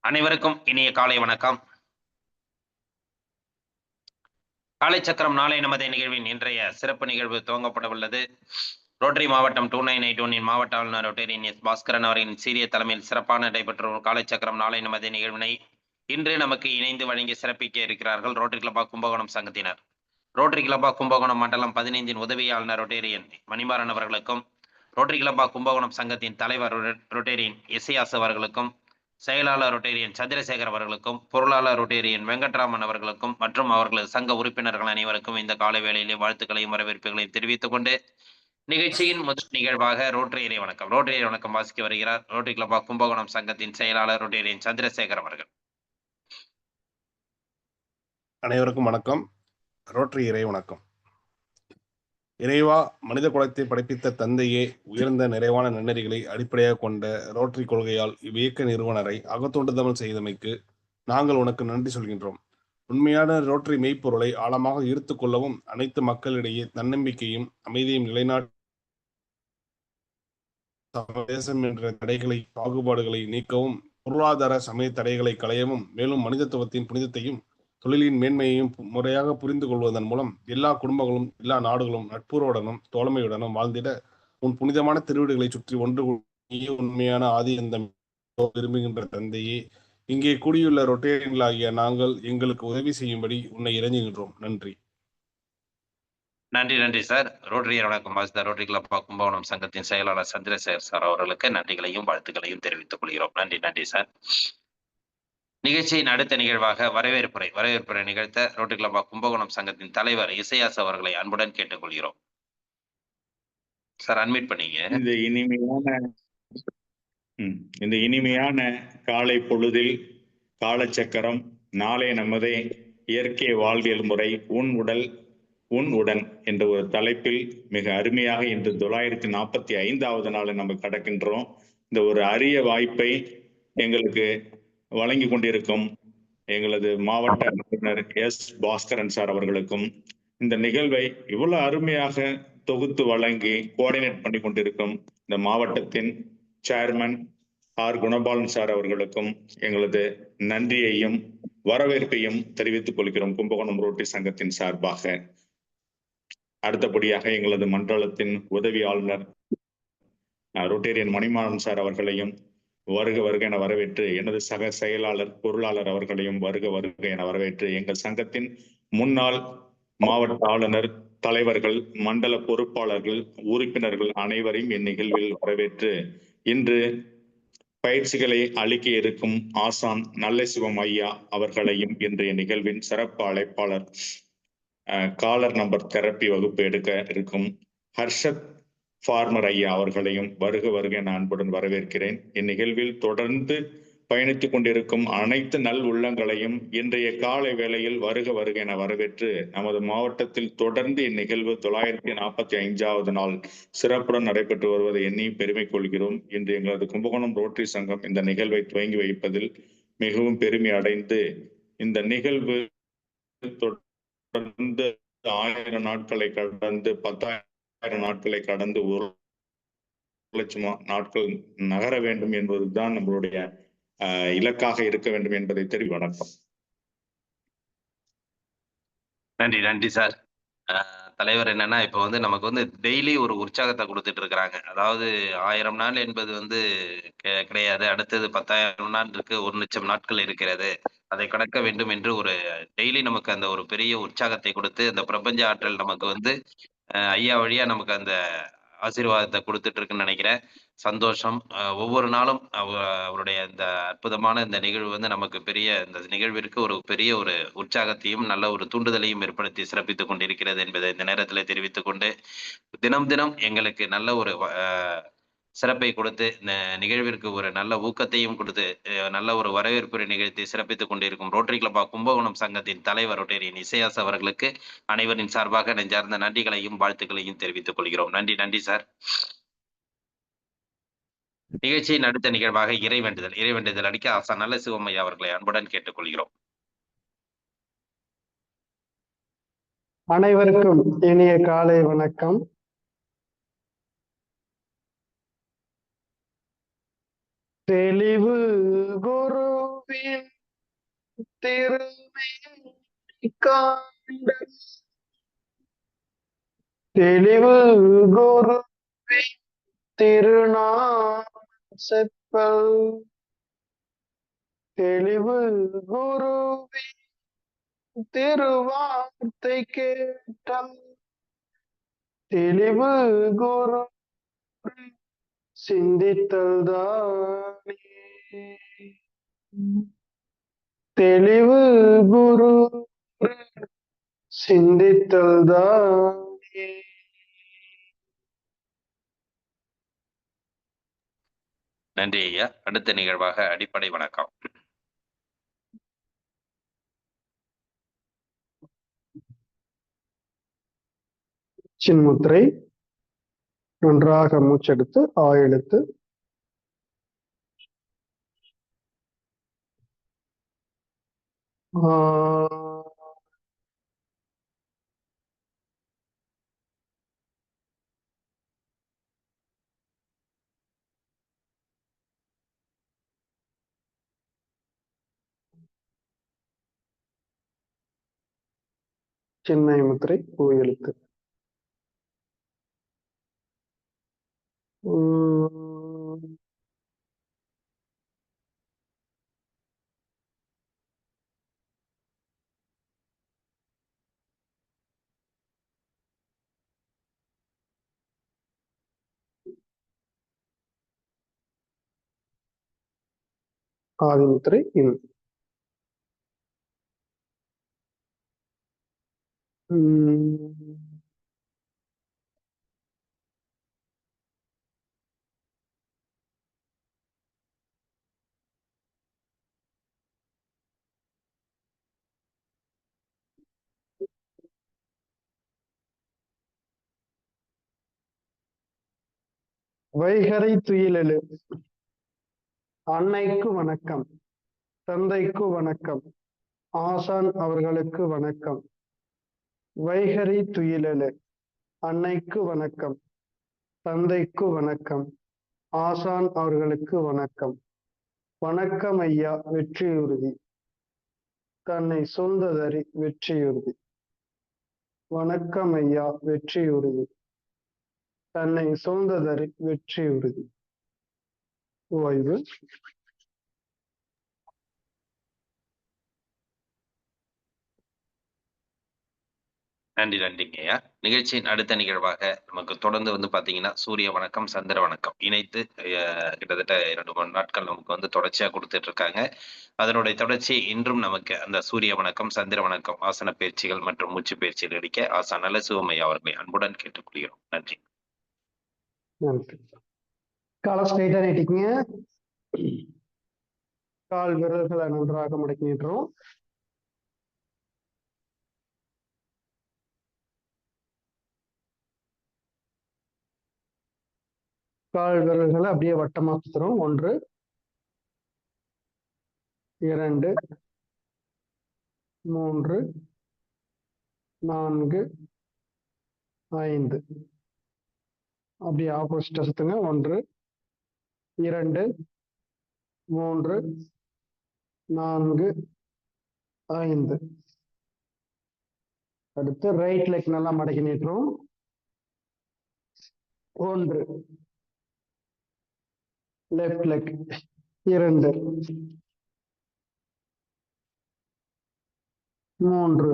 அனைவருக்கும் இனிய காலை வணக்கம். காலை சக்கரம் நாளை நமது நிகழ்வின் இன்றைய சிறப்பு நிகழ்வு துவங்கப்பட உள்ளது. ரோட்டரி மாவட்டம் 2981 மாவட்ட ஆளுநர் ரொட்டேரியன் எஸ் பாஸ்கரன் அவரின் சீரிய தலைமையில் சிறப்பான நடைபெற்ற ஒரு காலை சக்கரம் நாளை நமது நிகழ்வினை இன்று நமக்கு இணைந்து வழங்கி சிறப்பிக்க இருக்கிறார்கள் ரோட்டரி கிளப் ஆஃப் கும்பகோணம் சங்கத்தினர். ரோட்டரி கிளப் ஆஃப் கும்பகோணம் மண்டலம் 15 உதவி ஆளுநர் ரொட்டேரியன் மணிமாறன் அவர்களுக்கும், ரோட்டரி கிளப் ஆஃப் கும்பகோணம் சங்கத்தின் தலைவர் ரொட்டேரியன் எஸ்ஐயாஸ் அவர்களுக்கும், செயலாளர் ரொட்டேரியன் சந்திரசேகர் அவர்களுக்கும், பொருளாளர் ரொட்டேரியன் வெங்கட்ராமன் அவர்களுக்கும் மற்றும் அவர்களது சங்க உறுப்பினர்கள் அனைவருக்கும் இந்த காலை வேளையிலே வாழ்த்துக்களையும் வரவேற்புகளையும் தெரிவித்துக் கொண்டு நிகழ்ச்சியின் முதல் நிகழ்வாக ரோட்டரி வணக்கம் வாசிக்க வருகிறார் ரோட்டரி கிளப் ஆஃப் கும்பகோணம் சங்கத்தின் செயலாளர் ரொட்டேரியன் சந்திரசேகர் அவர்கள். அனைவருக்கும் வணக்கம். ரோட்டரி இறை வணக்கம். இறைவா, மனித குலத்தை படைப்பித்த தந்தையே, உயர்ந்த நிறைவான நன்னெறிகளை அடிப்படையாக கொண்ட ரோட்டரி கொள்கையால் இவ்வியக்க நிறுவனரை அகத்தோண்டுதல் செய்தமைக்கு நாங்கள் உனக்கு நன்றி சொல்கின்றோம். உண்மையான ரோட்டரி மெய்ப்பொருளை ஆழமாக ஈர்த்து கொள்ளவும், அனைத்து மக்களிடையே தன்னம்பிக்கையும் அமைதியும் நிலைநாட்ட தேசம் என்ற தடைகளை பாகுபாடுகளை நீக்கவும், பொருளாதார சமய தடைகளை களையவும், மேலும் மனிதத்துவத்தின் புனிதத்தையும் தொழிலின் மேன்மையையும் முறையாக புரிந்து கொள்வதன் மூலம் எல்லா குடும்பங்களும் எல்லா நாடுகளும் நட்புறவுடனும் தோழமையுடனும் வாழ்ந்திட உன் புனிதமான திருவிடுகளை சுற்றி ஒன்று உண்மையான ஆதி அந்த விரும்புகின்ற தந்தையே, இங்கே கூடியுள்ள ரொட்டேரியன்களாகிய நாங்கள் எங்களுக்கு உதவி செய்யும்படி உன்னை இறைஞ்சுகின்றோம். நன்றி. நன்றி சார். ரோட்டரி வணக்கம் வாசித்த ரோட்டரி கிளப் ஆஃப் கும்பகோணம் சங்கத்தின் செயலாளர் சந்திரசேகர் சார் அவர்களுக்கு நன்றிகளையும் வாழ்த்துக்களையும் தெரிவித்துக் கொள்கிறோம். நன்றி சார். நிகழ்ச்சியின் அடுத்த நிகழ்வாக வரவேற்புரை நிகழ்த்த ரோட்டரி கிளப் ஆஃப் கும்பகோணம் சங்கத்தின் தலைவர் இசையாஸ் அவர்களை அன்புடன் கேட்டுக்கொள்கிறோம். சார் அட்மிட் பண்ணீங்க. இந்த இனிமையான காலை பொழுதில் காலச்சக்கரம் நாளை நமதே இயற்கை வாழ்வியல் முறை உன் உடன் என்ற ஒரு தலைப்பில் மிக அருமையாக இன்று 945வது நாளை நம்ம கடக்கின்றோம். இந்த ஒரு அரிய வாய்ப்பை எங்களுக்கு வழங்கி கொண்டிருக்கும் எங்களது மாவட்ட ஆளுநர் எஸ் பாஸ்கரன் சார் அவர்களுக்கும், இந்த நிகழ்வை இவ்வளவு அருமையாக தொகுத்து வழங்கி கோஆர்டினேட் பண்ணி கொண்டிருக்கும் இந்த மாவட்டத்தின் சேர்மன் ஆர் குணபாலன் சார் அவர்களுக்கும் எங்களது நன்றியையும் வரவேற்பையும் தெரிவித்துக் கொள்கிறோம் கும்பகோணம் ரோட்டரி சங்கத்தின் சார்பாக. அடுத்தபடியாக எங்களது மண்டலத்தின் உதவி ஆளுநர் ரொட்டேரியன் மணிமாறன் சார் அவர்களையும் வருக என வரவேற்று, எனது சக செயலாளர் பொருளாளர் அவர்களையும் வருக என வரவேற்று, எங்கள் சங்கத்தின் முன்னாள் மாவட்ட ஆளுநர், தலைவர்கள், மண்டல பொறுப்பாளர்கள், உறுப்பினர்கள் அனைவரையும் இந்நிகழ்வில் வரவேற்று, இன்று பயிற்சிகளை அளிக்க இருக்கும் ஆசான் நல்ல சிவம் ஐயா அவர்களையும் இன்றைய நிகழ்வின் சிறப்பு அழைப்பாளர் காலர் நம்பர் தெரப்பி வகுப்பு எடுக்க இருக்கும் ஹர்ஷத் ஃபார்மர் ஐயா அவர்களையும் வருக என அன்புடன் வரவேற்கிறேன். இந்நிகழ்வில் தொடர்ந்து பயணித்துக் கொண்டிருக்கும் அனைத்து நல் உள்ளங்களையும் இன்றைய காலை வேளையில் வருக என வரவேற்று, நமது மாவட்டத்தில் தொடர்ந்து இந்நிகழ்வு 945வது நாள் சிறப்புடன் நடைபெற்று வருவதை எண்ணி பெருமை கொள்கிறோம். இன்று எங்களது கும்பகோணம் ரோட்டரி சங்கம் இந்த நிகழ்வை துவங்கி வைப்பதில் மிகவும் பெருமை அடைந்து, இந்த நிகழ்வு தொடர்ந்து 1000 நாட்களை கடந்து 10,000 நாட்களை கடந்து 1,00,000 நாட்கள் நகர வேண்டும் என்பதுதான் நம்மளுடைய இலக்காக இருக்க வேண்டும் என்பதை தெரிவி வணக்கம். நன்றி சார். தலைவர் என்னன்னா, இப்ப நமக்கு டெய்லி ஒரு உற்சாகத்தை கொடுத்துட்டு இருக்கிறாங்க. அதாவது 1000 நாள் என்பது கிடையாது. அடுத்தது 10,000 நாள் இருக்கு, 1,00,000 நாட்கள் இருக்கிறது. அதை கடக்க வேண்டும் என்று ஒரு டெய்லி நமக்கு அந்த ஒரு பெரிய உற்சாகத்தை கொடுத்து, அந்த பிரபஞ்ச ஆற்றல் நமக்கு ஐயா வழியா நமக்கு அந்த ஆசீர்வாதத்தை கொடுத்துட்டு இருக்குன்னு நினைக்கிறேன். சந்தோஷம். ஒவ்வொரு நாளும் அவருடைய இந்த அற்புதமான இந்த நிகழ்வு நமக்கு இந்த நிகழ்விற்கு ஒரு பெரிய ஒரு உற்சாகத்தையும் நல்ல ஒரு தூண்டுதலையும் ஏற்படுத்தி சிறப்பித்துக் கொண்டிருக்கிறது என்பதை இந்த நேரத்தில் தெரிவித்துக் கொண்டு, தினம் எங்களுக்கு நல்ல ஒரு சிறப்பை கொடுத்து, இந்த நிகழ்விற்கு ஒரு நல்ல ஊக்கத்தையும் கொடுத்து, நல்ல ஒரு வரவேற்புரை நிகழ்த்தி சிறப்பித்துக் கொண்டிருக்கும் ரோட்டரி கிளப் ஆஃப் கும்பகோணம் சங்கத்தின் தலைவர் ரொட்டேரியன் இசையாஸ் அவர்களுக்கு அனைவரின் சார்பாக நெஞ்சார்ந்த நன்றிகளையும் வாழ்த்துக்களையும் தெரிவித்துக் கொள்கிறோம். நன்றி சார். நிகழ்ச்சியின் அடுத்த நிகழ்வாக இறைவேண்டுதல் அளிக்க ஆசா நல்ல சிவமையா அவர்களை அன்புடன் கேட்டுக்கொள்கிறோம். அனைவருக்கும் இனிய காலை வணக்கம். தெளிவு குருவே குருவின் திருமேனி காண்ட தெளிவு குருவின் திருநாமம் செப்பல் தெளிவு குருவின் திருவார்த்தை கேட்டல் தெளிவு குரு சிந்தித்தல் தானே தெளிவு குரு சிந்தித்தல் தானே. நன்றி ஐயா. அடுத்த நிகழ்வாக அடிப்படை வணக்கம். சின்முத்திரை. நன்றாக மூச்செடுத்து ஆயெழுத்து சின்ன முத்திரை பூ எழுத்து. ஆதிமுத்திரை இன். வைகரை துயிலெழு. அன்னைக்கு வணக்கம், தந்தைக்கு வணக்கம், ஆசான் அவர்களுக்கு வணக்கம். வைகரை துயிலெழு. அன்னைக்கு வணக்கம், தந்தைக்கு வணக்கம், ஆசான் அவர்களுக்கு வணக்கம். வணக்கம் ஐயா, வெற்றியுறுதி. தன்னை சொந்ததறி வெற்றியுறுதி. வணக்கம் ஐயா, வெற்றியுறுதி. தன்னை சொந்ததறி வெற்றியுறுதி. ஓய்வு. நன்றி நன்றிங்க ஐயா. நிகழ்ச்சியின் அடுத்த நிகழ்வாக நமக்கு தொடர்ந்து பாத்தீங்கன்னா சூரிய வணக்கம், சந்திர வணக்கம் இணைத்து கிட்டத்தட்ட 2-3 நாட்கள் நமக்கு தொடர்ச்சியா கொடுத்துட்டு இருக்காங்க. அதனுடைய தொடர்ச்சி இன்றும் நமக்கு அந்த சூரிய வணக்கம், சந்திர வணக்கம் ஆசன பயிற்சிகள் மற்றும் மூச்சு பயிற்சிகள் அளிக்க ஆசான் நல்ல சிவமையா அவர்களை அன்புடன் கேட்டுக்கொள்கிறோம். நன்றி. நன்றி. காலை ஸ்ட்ரைட்டா நீட்டிக்குங்க. கால் விரல்களை நன்றாக மடக்கி நீட்டுறோம். கால் விரல்களை அப்படியே வட்டமா சுத்துறோம். 1 2 3 4 5. அப்படியே ஆப்போசிட்டா சுத்துங்க. 1 2 3 4 5. அடுத்து ரைட் லெக் நல்லா மடக்கி நீட்டுறோம். 1 லெஃப்ட் லெக் 2 3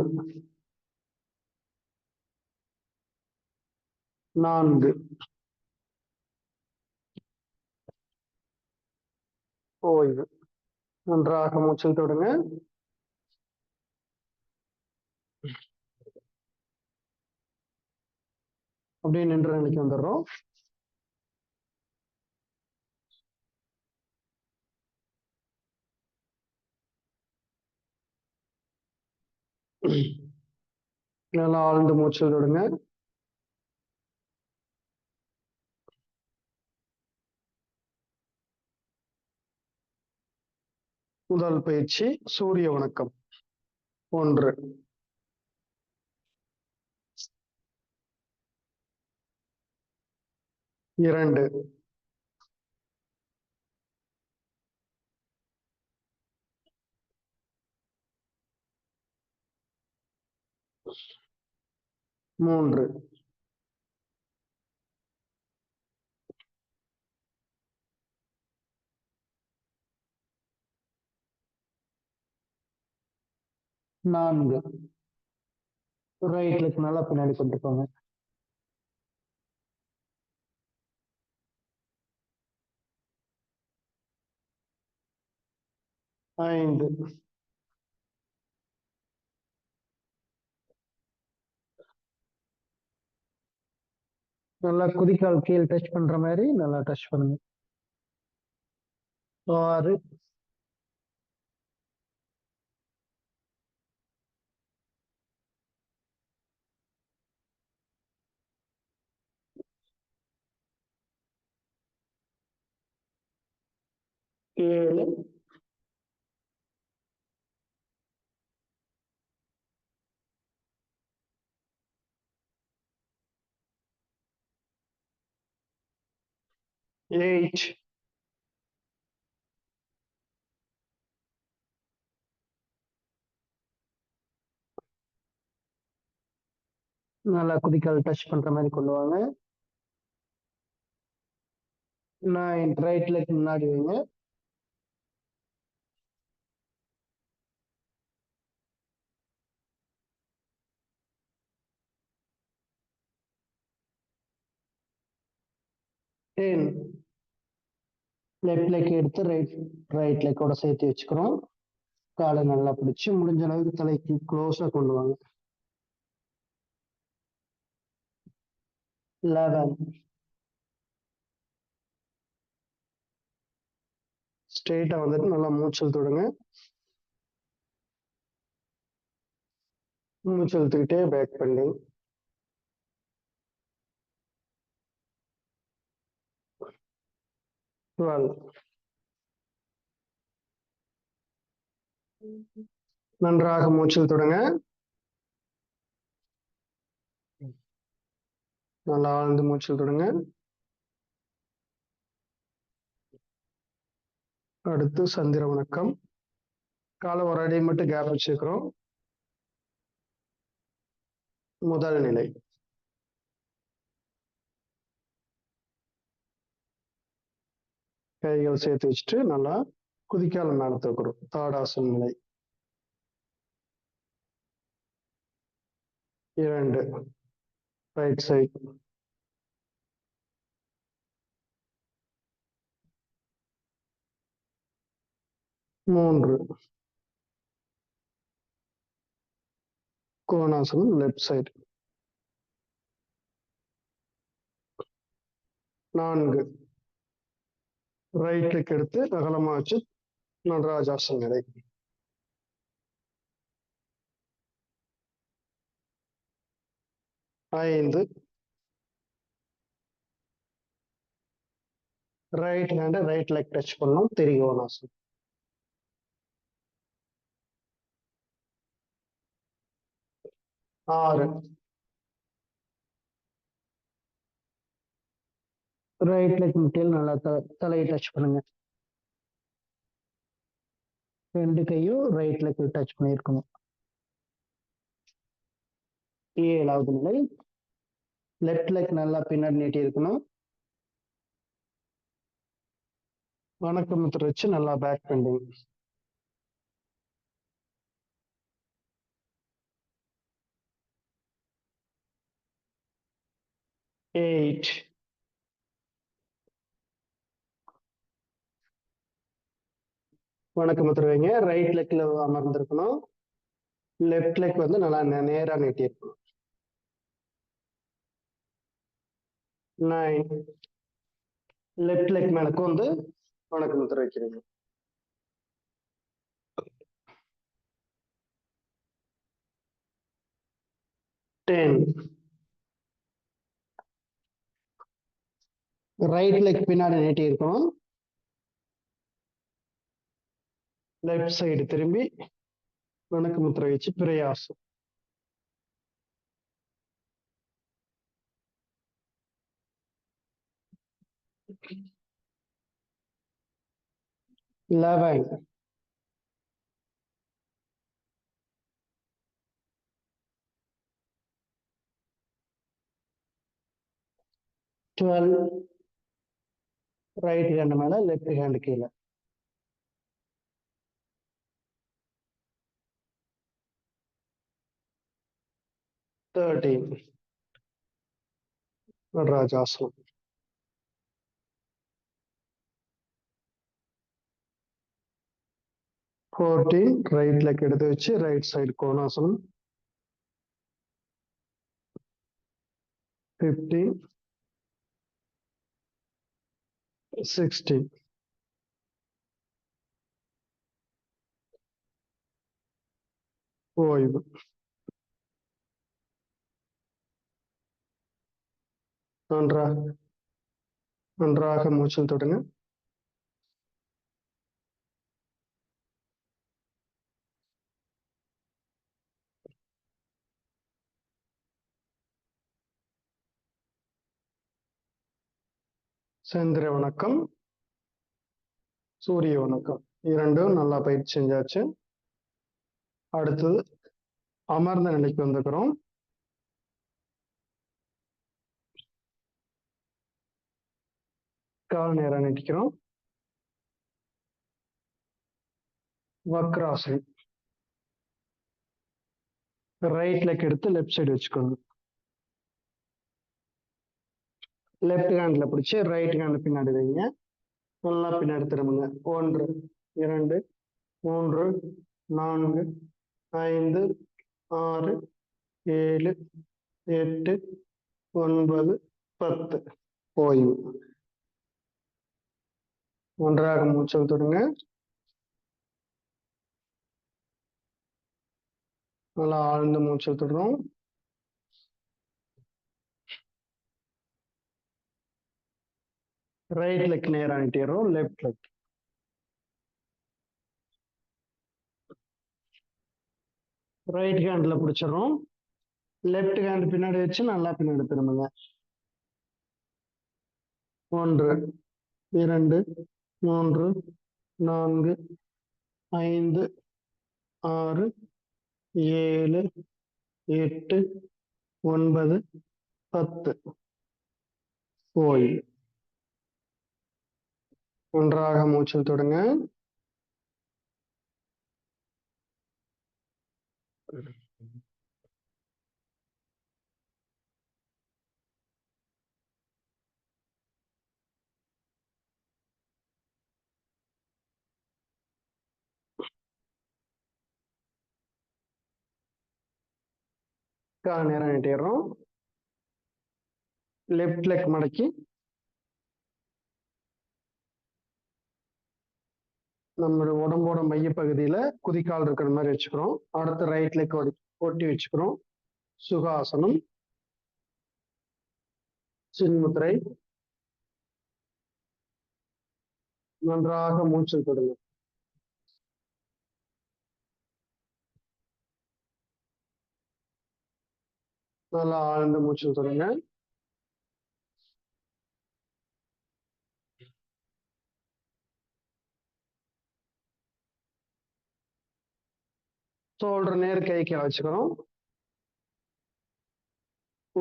4. ஓய்வு. நன்றாக மூச்சில் தொடுங்க. அப்படியே நின்ற நிலைக்கு வந்துடுறோம். நல்லா ஆழ்ந்து மூச்சில் தொடுங்க. முதல் பயிற்சி சூரிய வணக்கம். 1 2 3 3 4 ரைட் லெக் நல்லா பின்னாடி கொண்டு போங்க. 5 நல்லா குதிக்கால் கீழ் டச் பண்ற மாதிரி நல்லா டச் பண்ணுங்க. 6 7 8 நல்லா குதிக்கால் டச் பண்ற மாதிரி கொண்டு வாங்க. 9 ரைட் லெக் முன்னாடி வைங்க. 10 லெஃப்ட் லெக் எடுத்து ரைட் லெக்கோட சேர்த்து வச்சுக்கிறோம். காலை நல்லா பிடிச்சு முடிஞ்ச அளவுக்கு தலைக்கு க்ளோஸா கொண்டு வாங்க. 11 ஸ்ட்ரெயிட்டா வந்துட்டு நல்லா மூச்சல் தொடுங்க. மூச்சல் இழுத்துக்கிட்டே பேக் பெண்டிங். 12 நன்றாக மூச்சல் தொடுங்க. நல்லா ஆழ்ந்து மூச்சல் தொடுங்க. அடுத்து சந்திர வணக்கம். காலை ஒரு அடி மட்டும் கேப் வச்சுக்கிறோம். முதல் நிலை. கைகள் சேர்த்து வச்சுட்டு நல்லா குதிக்கால மேல தூக்குறோம். தாடாசன் நிலை. 2 ரைட் சைட். 3 கோணாசனம் லெஃப்ட் சைடு. 4 ரைட் லெக் எடுத்து அகலமா வச்சு நடராஜாசன் நிலை. 5 right hand right leg touch பண்ணோம். திரிகோணாசனம். 6 ரைட் லெக் முட்டியில் நல்லா தலையை டச் பண்ணுங்க. 2 கையும் ரைட் லெக் டச் பண்ணியிருக்கணும். 7வது நிலை. லெஃப்ட் லெக் நல்லா பின்னாடி நீட்டி இருக்கணும். வணக்கம் முத்திரை வச்சு நல்லா பேக் பெண்டிங். 8 வணக்கம் முத்திரை வைங்க. ரைட் லெக்ல அமர்ந்திருக்கணும். லெஃப்ட் லெக் வந்து நல்லா நேரா நீட்டி இருக்கணும். 9 லெஃப்ட் லெக் மேலுக்கு வந்து வணக்கம் முத்திரை வைக்கிறீங்க. 10 ரைட் லெக் பின்னாடி நீட்டி இருக்கணும். லெஃப்ட் சைடு திரும்பி வணக்க முத்திரை வச்சு பிரயாசம். 11 12 ரைட் ஹேண்ட் மேல லெஃப்ட் ஹேண்ட் கீழே. 13 நடராஜாசனம். 14 ரைட் லெக் எடுத்து வச்சு ரைட் சைடு கோணாசனம். 15 16 ஓய்வு. நன்றாக மூச்சில் தொடுங்க. சந்திர வணக்கம், சூரிய வணக்கம் இரண்டும் நல்லா பயிற்சி செஞ்சாச்சு. அடுத்தது அமர்ந்த நிலைக்கு வந்துக்கிறோம். கால் நேரம் நீட்டிக்கிறோம். வக்ராசனம். ரைட் லெக் எடுத்து லெஃப்ட் சைடு வச்சுக்கணும். லெஃப்ட் ஹேண்ட்ல பிடிச்சி ரைட் ஹேண்ட் பின்னாடி வைங்க. நல்லா பின்னாடி திரும்புங்க. 1 2 3 4 5 6 7 8 9 10 ஓய்வு. ஒன்றாக மூச்சல் தொடுங்க. நல்லா ஆழ்ந்த மூச்சல் தொடுறோம். ரைட் லெக் நேரா நீட்டிடுறோம். லெஃப்ட் லெக் ரைட் ஹேண்ட்ல பிடிச்சிடறோம். லெஃப்ட் ஹேண்ட் பின்னாடி வச்சு நல்லா பின்னாடி திரும்புங்க. 1 2 3 4 5 6 7 8 9 10 ஓய்வு. ஒன்றாக மூச்சல் தொடுங்க. கால் நேரம் நீட்டிடுறோம். லெஃப்ட் லெக் மடக்கி நம்மளுடைய உடம்போட மையப்பகுதியில குதிக்கால் இருக்கிற மாதிரி வச்சுக்கிறோம். அடுத்து ரைட் லெக் ஒட்டி வச்சுக்கிறோம். சுகாசனம். சின்முத்திரை. நன்றாக மூச்சல் தொடுங்க. நல்லா ஆழ்ந்த மூச்சல் தொடுங்க. ஷோல்டர் நேர் கைக்கு வச்சுக்கிறோம்.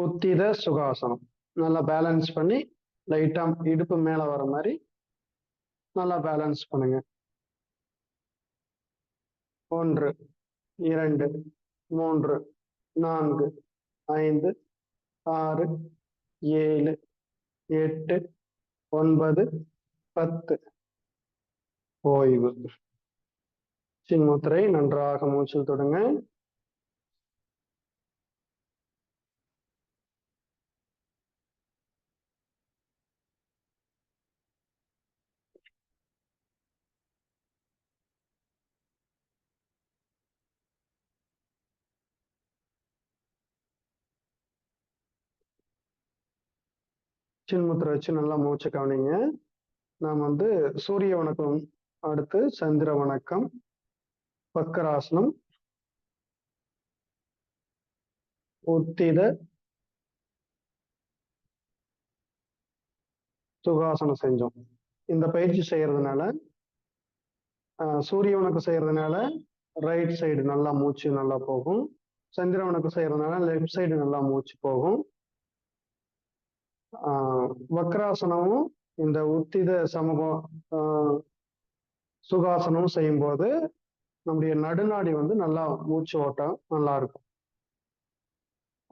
உத்தித சுகாசனம். நல்லா பேலன்ஸ் பண்ணி லைட்டா இடுப்பு மேல வர மாதிரி நல்லா பேலன்ஸ் பண்ணுங்க. 1 2 3 4 5 6 7 8 9 10 ஓய்வு. சின்முத்திரை. நன்றாக மூச்சில் தொடுங்க. சின்முத்திரை வச்சு நல்லா மூச்சு கவனிங்க. நாம் சூரிய வணக்கம், அடுத்து சந்திர வணக்கம், வக்கராசனம், உத்தித சுகாசனம் செஞ்சோம். இந்த பயிற்சி செய்யறதுனால சூரிய வணக்கம் செய்யறதுனால ரைட் சைடு நல்லா மூச்சு நல்லா போகும். சந்திர வணக்கம் செய்யறதுனால லெஃப்ட் சைடு நல்லா மூச்சு போகும். வக்ராசனமும் இந்த உத்தித சமூகம் சுகாசனமும் செய்யும்போது நம்முடைய நடுநாடி வந்து நல்லா மூச்சு ஓட்டம் நல்லா இருக்கும்.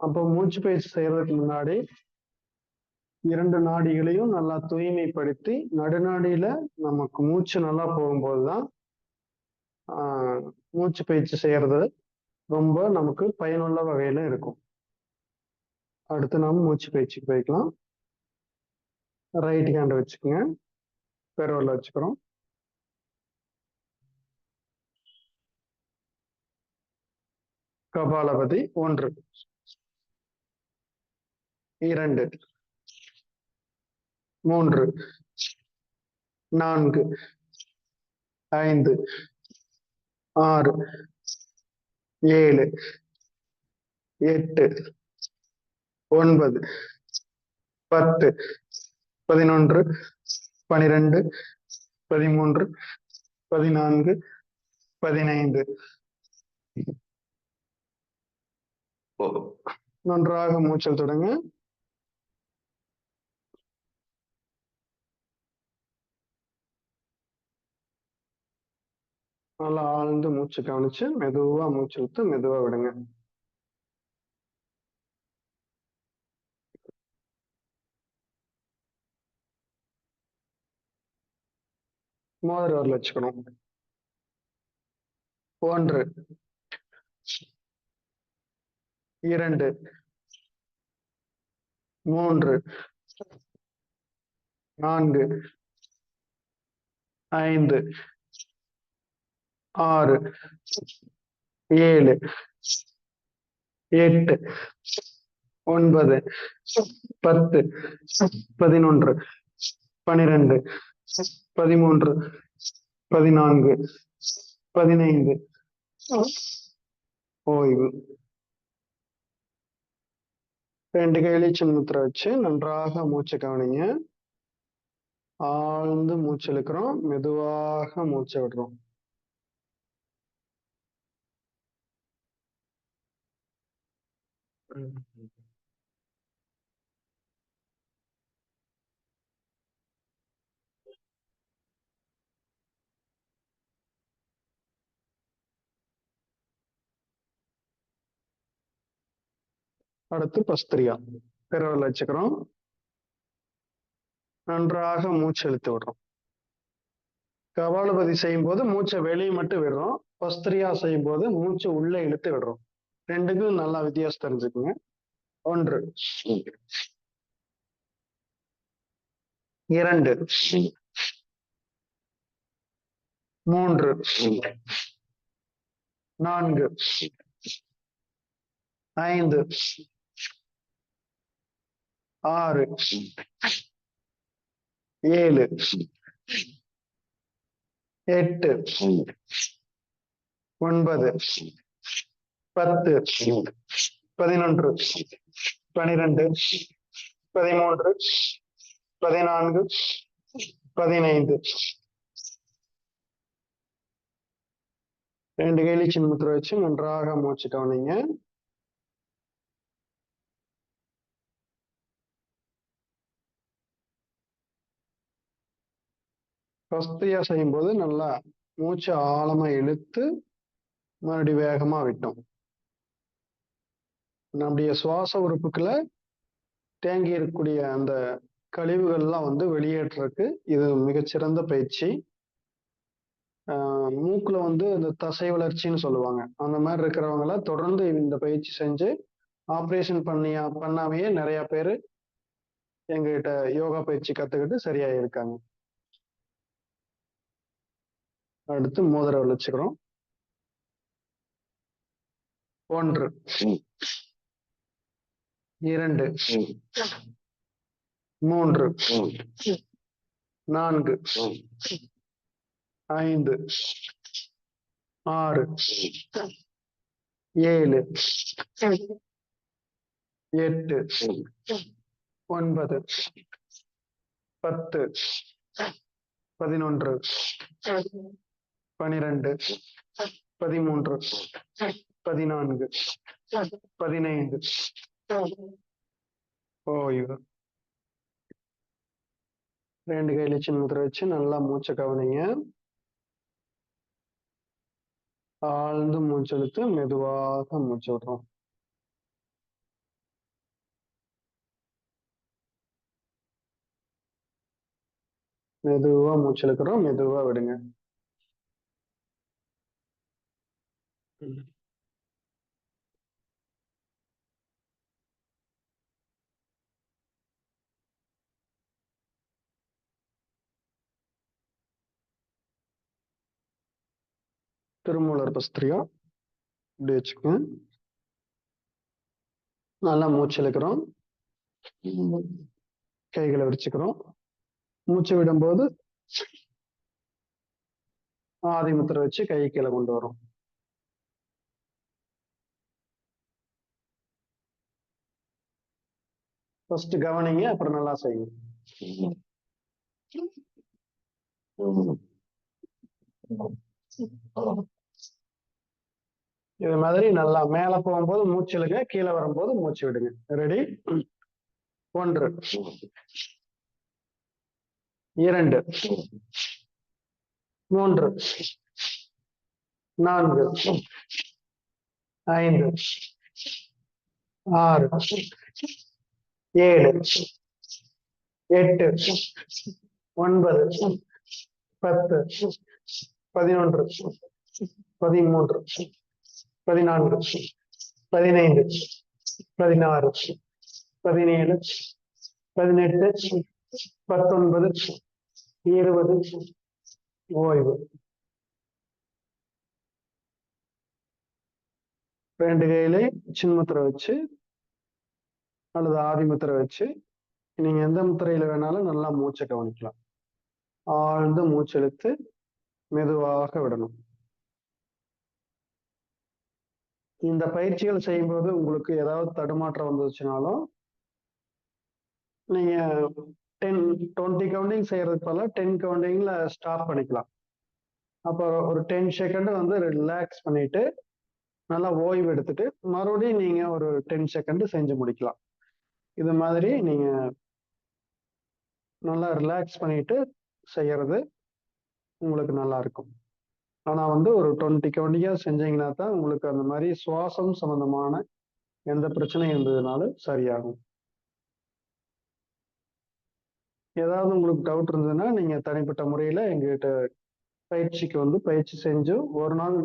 அப்போ மூச்சு பயிற்சி செய்யறதுக்கு முன்னாடி 2 நாடிகளையும் நல்லா தூய்மைப்படுத்தி நடுநாடியில நமக்கு மூச்சு நல்லா போகும்போதுதான் மூச்சு பயிற்சி செய்யறது ரொம்ப நமக்கு பயனுள்ள வகையில இருக்கும். அடுத்து நாம மூச்சு பயிற்சிக்கு போய்க்கலாம். ரைட் ஹேண்ட் வச்சுக்கோங்க, பெருவல்ல வச்சுக்கிறோம். கபாலபதி 1 2 3 4 5 6 7 8 9 10 11 12 13 14 15. நன்றாக மூச்சல் தொடங்க. நல்லா ஆழ்ந்து மூச்சு கவனிச்சு மெதுவா மூச்சு விட்டு மெதுவா விடுங்க. மோதிர விரல் வச்சுக்கணும். 1 2 3 4 5 6 7 8 9 10 11 12 13 14 15. ஓய்வு. 2 கையிலையும் சின்முத்திரை வச்சு நன்றாக மூச்சு கவனிங்க. ஆழ்ந்து மூச்சு இழுக்கிறோம், மெதுவாக மூச்சை விடுறோம். அடுத்து பஸ்திரியா. பெருவல்ல வச்சுக்கிறோம், நன்றாக மூச்சு இழுத்து விடுறோம். கபாலபதி செய்யும் போது மூச்சை வெளியே மட்டும் விடுறோம். பஸ்திரியா செய்யும் போது மூச்சை உள்ள இழுத்து விடுறோம். ரெண்டுக்கும் நல்லா வித்தியாசம் தெரிஞ்சுக்குங்க. 1 2 3 4 5 6 7 8 9 10 11 12 13 14 15. 2 கையிலையும் சின்முத்திரை வச்சு நன்றாக மூச்சு கவனிங்க. பஸ்திரியா செய்யும் போது நல்லா மூச்சு ஆழமா இழுத்து மறுபடியும் வேகமா விட்டோம். நம்முடைய சுவாச உறுப்புகளை தேங்கி இருக்கக்கூடிய அந்த கழிவுகள்லாம் வந்து வெளியேற்றுறதுக்கு இது மிகச்சிறந்த பயிற்சி. மூக்குல வந்து இந்த தசை வளர்ச்சின்னு சொல்லுவாங்க. அந்த மாதிரி இருக்கிறவங்கள தொடர்ந்து இந்த பயிற்சி செஞ்சு ஆப்ரேஷன் பண்ணாமையே நிறைய பேர் எங்ககிட்ட யோகா பயிற்சி கத்துக்கிட்டு சரியாயிருக்காங்க. அடுத்து மோதிர விரல் வச்சுக்கிறோம். 1 2 3 4 5 6 7 8 9 10 11 12 13 14 15. ஓய்வு. 2 கையில சின்முத்திரை வச்சு நல்லா மூச்சை கவனிங்க. ஆழ்ந்து மூச்செழுத்து மெதுவாக மூச்சு விடுறோம். மெதுவா மூச்சு இழுக்கிறோம், மெதுவா விடுங்க. திருமூலர் பஸ்திரியம் இப்படி வச்சுக்கோங்க. நல்லா மூச்சு இழுக்கிறோம், கைகளை விரிச்சுக்கிறோம். மூச்சு விடும்போது ஆதிமுத்திரை வச்சு கை கீழே கொண்டு வரும். ஃபர்ஸ்ட் கவனிங்க, அப்புறம் நல்லா செய்யுங்க. இது மாதிரி நல்லா மேல போகும்போது மூச்சு இழுங்க, கீழே வரும்போது மூச்சு விடுங்க. ரெடி? 1 2 3 4 5 6 7 8 9 10 11 13 14 15 16 17 18 19 20 ஓய்வு. 2 கையிலே சின்முத்திரை வச்சு அல்லது ஆதிமுத்திரை வச்சு நீங்க எந்த முத்திரையில வேணாலும் நல்லா மூச்சை கவனிக்கலாம். ஆழ்ந்து மூச்செழுத்து மெதுவாக விடணும். இந்த பயிற்சிகள் செய்யும்போது உங்களுக்கு ஏதாவது தடுமாற்றம் வந்துச்சுனாலும் நீங்க 20 கவுண்டிங் செய்யறதுக்கு பதிலா 10 கவுண்டிங்ல ஸ்டாப் பண்ணிக்கலாம். அப்போ ஒரு 10 செகண்ட் வந்து ரிலாக்ஸ் பண்ணிட்டு நல்லா ஓய்வு எடுத்துட்டு மறுபடியும் நீங்க ஒரு 10 செகண்ட் செஞ்சு முடிக்கலாம். இது மாதிரி நீங்க நல்லா ரிலாக்ஸ் பண்ணிட்டு செய்யறது உங்களுக்கு நல்லா இருக்கும். ஆனா வந்து ஒரு 20 கவுண்டிங்கா செஞ்சீங்கன்னா தான் உங்களுக்கு அந்த மாதிரி சுவாசம் சம்பந்தமான எந்த பிரச்சனை இருந்ததுனாலும் சரியாகும். ஏதாவது உங்களுக்கு டவுட் இருந்ததுன்னா நீங்க தனிப்பட்ட முறையில எங்ககிட்ட பயிற்சிக்கு வந்து பயிற்சி செஞ்சு ஒரு நாள்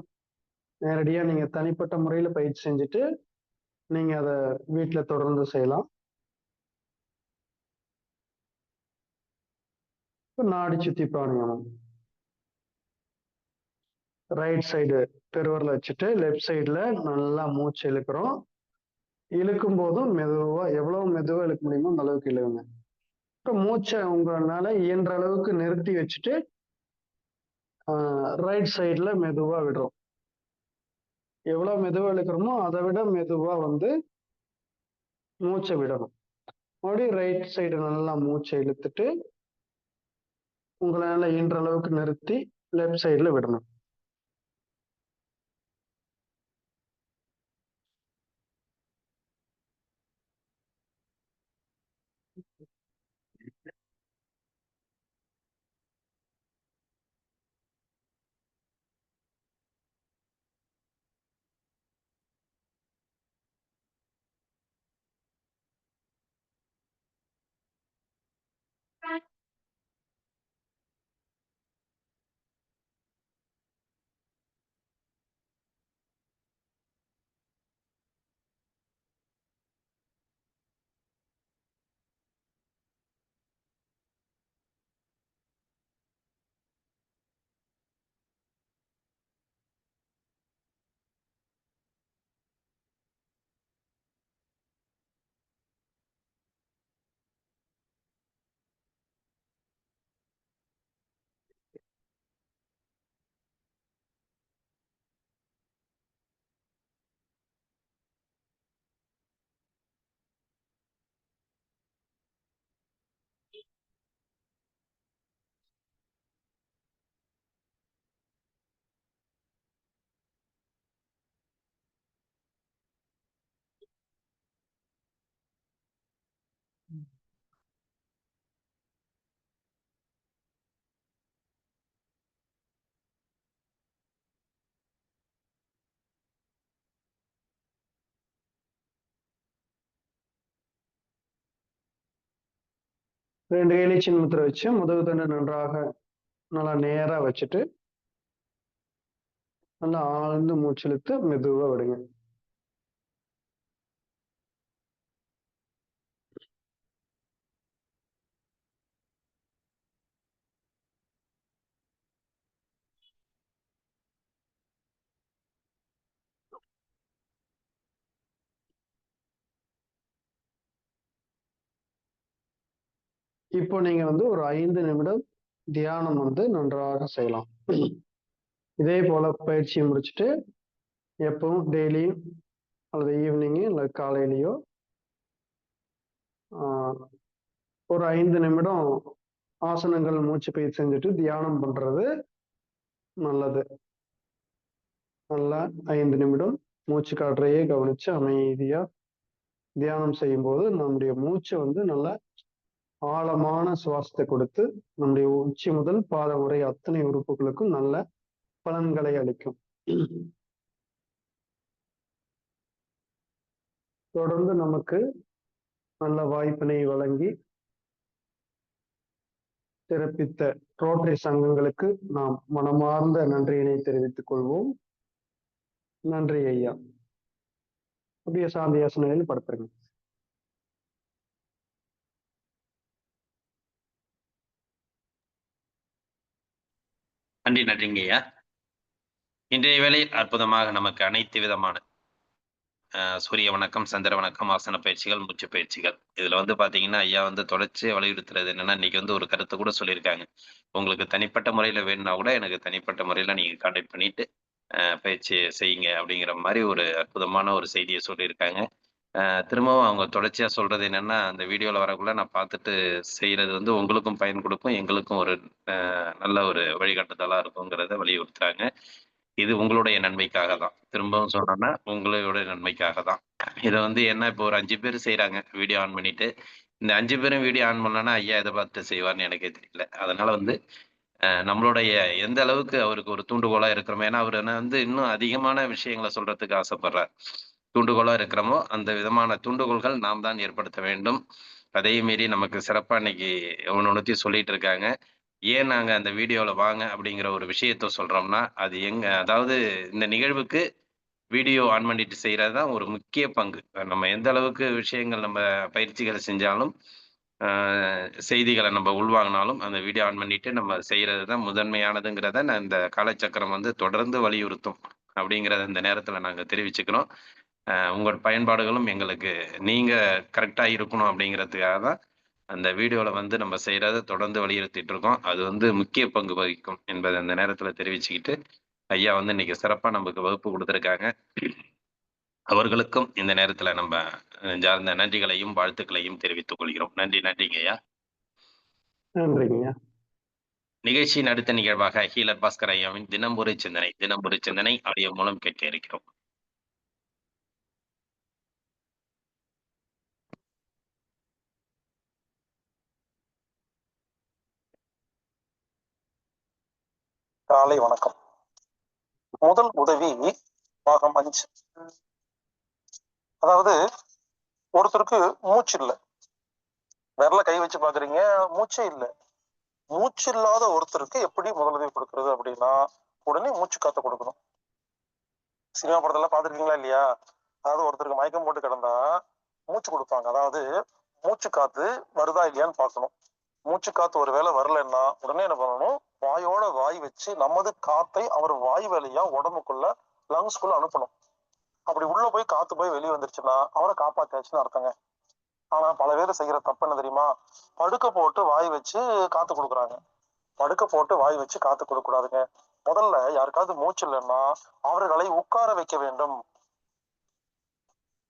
நேரடியா நீங்க தனிப்பட்ட முறையில பயிற்சி செஞ்சுட்டு நீங்க அதை வீட்டுல தொடர்ந்து செய்யலாம். நாடி சுத்தி பிராணாயாமம். ரைட் சைடு பெருவரில் வச்சுட்டு லெஃப்ட் சைடுல நல்லா மூச்சு இழுக்கிறோம். இழுக்கும் போதும் மெதுவா எவ்வளவு மெதுவா இழுக்க முடியுமோ அந்த அளவுக்கு இழுவுங்க. இப்போ மூச்சை உங்களால இயன்ற அளவுக்கு நிறுத்தி வச்சுட்டு ரைட் சைடுல மெதுவா விடுறோம். எவ்வளவு மெதுவா இழுக்கிறோமோ அதை விட மெதுவா வந்து மூச்சை விடணும். மறுபடியும் ரைட் சைடு நல்லா மூச்சை இழுத்துட்டு உங்களால இயன்ற அளவுக்கு நிறுத்தி லெஃப்ட் சைடுல விடணும். 2 கையிலையும் சின் முத்திரை வச்சு முதுகு தண்டு நன்றாக நல்லா நேரா வச்சுட்டு நல்லா ஆழ்ந்து மூச்சிழுத்து மெதுவா விடுங்க. இப்போ நீங்க வந்து ஒரு 5 நிமிடம் தியானம் வந்து நன்றாக செய்யலாம். இதே போல பயிற்சியை முடிச்சுட்டு எப்பவும் டெய்லியும் அல்லது ஈவினிங்கு இல்லை காலையிலையோ ஒரு 5 நிமிடம் ஆசனங்கள் மூச்சு பயிற்சி செஞ்சுட்டு தியானம் பண்றது நல்லது. நல்லா 5 நிமிடம் மூச்சு காற்றையே கவனிச்சு அமைதியா தியானம் செய்யும்போது நம்முடைய மூச்சை வந்து நல்லா ஆழமான சுவாசத்தை கொடுத்து நம்முடைய உச்சி முதல் பாதம் வரை அத்தனை உறுப்புகளுக்கும் நல்ல பலன்களை அளிக்கும். தொடர்ந்து நமக்கு நல்ல வாய்ப்பினை வழங்கி சிறப்பித்த ரோட்டரி சங்கங்களுக்கு நாம் மனமார்ந்த நன்றியினை தெரிவித்துக் கொள்வோம். நன்றி ஐயா. அப்படியே சாந்தியாசனையில் படுத்துருங்க. நன்றிங்க ஐயா. இன்றைய வேளை அற்புதமாக நமக்கு அனைத்து விதமான சூரிய வணக்கம், சந்திர வணக்கம், ஆசன பயிற்சிகள், மூச்சு பயிற்சிகள், இதுல வந்து பாத்தீங்கன்னா ஐயா வந்து தொடர்ச்சியா வலியுறுத்துறது என்னன்னா, இன்னைக்கு வந்து ஒரு கருத்து கூட சொல்லியிருக்காங்க. உங்களுக்கு தனிப்பட்ட முறையில வேணும்னா கூட எனக்கு தனிப்பட்ட முறையில நீங்க கான்டாக்ட் பண்ணிட்டு பயிற்சி செய்யுங்க அப்படிங்கிற மாதிரி ஒரு அற்புதமான ஒரு செய்தியை சொல்லியிருக்காங்க. திரும்பவும் அவங்க தொடர்ச்சியா சொல்றது என்னன்னா, அந்த வீடியோல வரக்குள்ள நான் பார்த்துட்டு செய்யறது வந்து உங்களுக்கும் பயன் கொடுக்கும், எங்களுக்கும் ஒரு நல்ல ஒரு வழிகாட்டுதலா இருக்குங்கிறத வலியுறுத்துறாங்க. இது உங்களுடைய நன்மைக்காக தான். திரும்பவும் சொல்றேன்னா, உங்களுடைய நன்மைக்காக தான். இத வந்து என்ன இப்போ ஒரு 5 பேர் செய்றாங்க, வீடியோ ஆன் பண்ணிட்டு. இந்த 5 பேரும் வீடியோ ஆன் பண்ணலன்னா, ஐயா எத பார்த்து செய்வார்ன்னு எனக்கே தெரியல. அதனால வந்து நம்மளுடைய எந்த அளவுக்கு அவருக்கு ஒரு தூண்டுகோலா இருக்கிறோமோ, ஏன்னா அவரு வந்து இன்னும் அதிகமான விஷயங்கள சொல்றதுக்கு ஆசைப்படுறார். தூண்டுகோலா இருக்கிறோமோ, அந்த விதமான தூண்டுகோல்கள் நாம் தான் ஏற்படுத்த வேண்டும். அதையும் மீறி நமக்கு சிறப்பா இன்னைக்கு ஒண்ணொண்ணுத்தையும் சொல்லிட்டு இருக்காங்க. ஏன் நாங்க அந்த வீடியோல வாங்க அப்படிங்கிற ஒரு விஷயத்த சொல்றோம்னா, அது அதாவது இந்த நிகழ்வுக்கு வீடியோ ஆன் பண்ணிட்டு செய்றது தான் ஒரு முக்கிய பங்கு. நம்ம எந்த அளவுக்கு விஷயங்கள் நம்ம பயிற்சிகள் செஞ்சாலும், அ செய்திகள நம்ம உள்வாங்கினாலும், அந்த வீடியோ ஆன் பண்ணிட்டு நம்ம செய்றது தான் முதன்மையானதுங்கிறத நான் இந்த காலச்சக்கரம் வந்து தொடர்ந்து வலியுறுத்தும். அப்படிங்கிறத இந்த நேரத்தில நாங்க தெரிவிச்சுக்கிறோம். உங்கள் பயன்பாடுகளும் எங்களுக்கு நீங்க கரெக்ட்டா இருக்கணும் அப்படிங்கிறதுக்காக தான் அந்த வீடியோல வந்து நம்ம செய்றத தொடர்ந்து வலியுறுத்திட்டு இருக்கோம். அது வந்து முக்கிய பங்கு வகிக்கும் என்பதை அந்த நேரத்துல தெரிவிச்சுக்கிட்டு, ஐயா வந்து இன்னைக்கு சிறப்பா நமக்கு வகுப்பு குடுத்திருக்காங்க. அவர்களுக்கும் இந்த நேரத்துல நம்ம நெஞ்சார்ந்த நன்றிகளையும், வாழ்த்துக்களையும் தெரிவித்துக் கொள்கிறோம். நன்றிங்கய்யா. நன்றிங்கய்யா. நிகழ்ச்சியின் அடுத்த நிகழ்வாக ஹீலர் பாஸ்கர் ஐயாவின் தினம் ஒரு சிந்தனை ஆடியோ மூலம் கேட்க இருக்கிறோம். காலை வணக்கம். முதல் உதவி பாகம் 5. அதாவது ஒருத்தருக்கு மூச்சு இல்லை, விரல கை வச்சு பாக்குறீங்க, மூச்சே இல்லை. மூச்சு இல்லாத ஒருத்தருக்கு எப்படி முதலுதவி கொடுக்கறது அப்படின்னா, உடனே மூச்சு காத்து கொடுக்கணும். சினிமா படத்தெல்லாம் பாத்துருக்கீங்களா இல்லையா? அதாவது ஒருத்தருக்கு மயக்கம் போட்டு கிடந்தா மூச்சு கொடுப்பாங்க. அதாவது மூச்சு காத்து வருதா இல்லையான்னு பார்க்கணும். மூச்சு காத்து ஒரு வேளை வரலன்னா உடனே என்ன பண்ணணும், வாயோட வாய் வச்சு நமது காத்தை அவர் வாய் வழியா உடம்புக்குள்ள லங்ஸ்குள்ள அனுப்பணும். அப்படி உள்ள போய் காத்து போய் வெளியே வந்துருச்சுன்னா அவரை காப்பாத்தாச்சுன்னு அர்த்தங்க. ஆனா பல பேர் செய்யற தப்பு என்ன தெரியுமா? படுக்க போட்டு வாய் வச்சு காத்து கொடுக்குறாங்க. படுக்க போட்டு வாய் வச்சு காத்து கொடுக்க கூடாதுங்க. முதல்ல யாருக்காவது மூச்சு இல்லைன்னா அவர்களை உட்கார வைக்க வேண்டும்.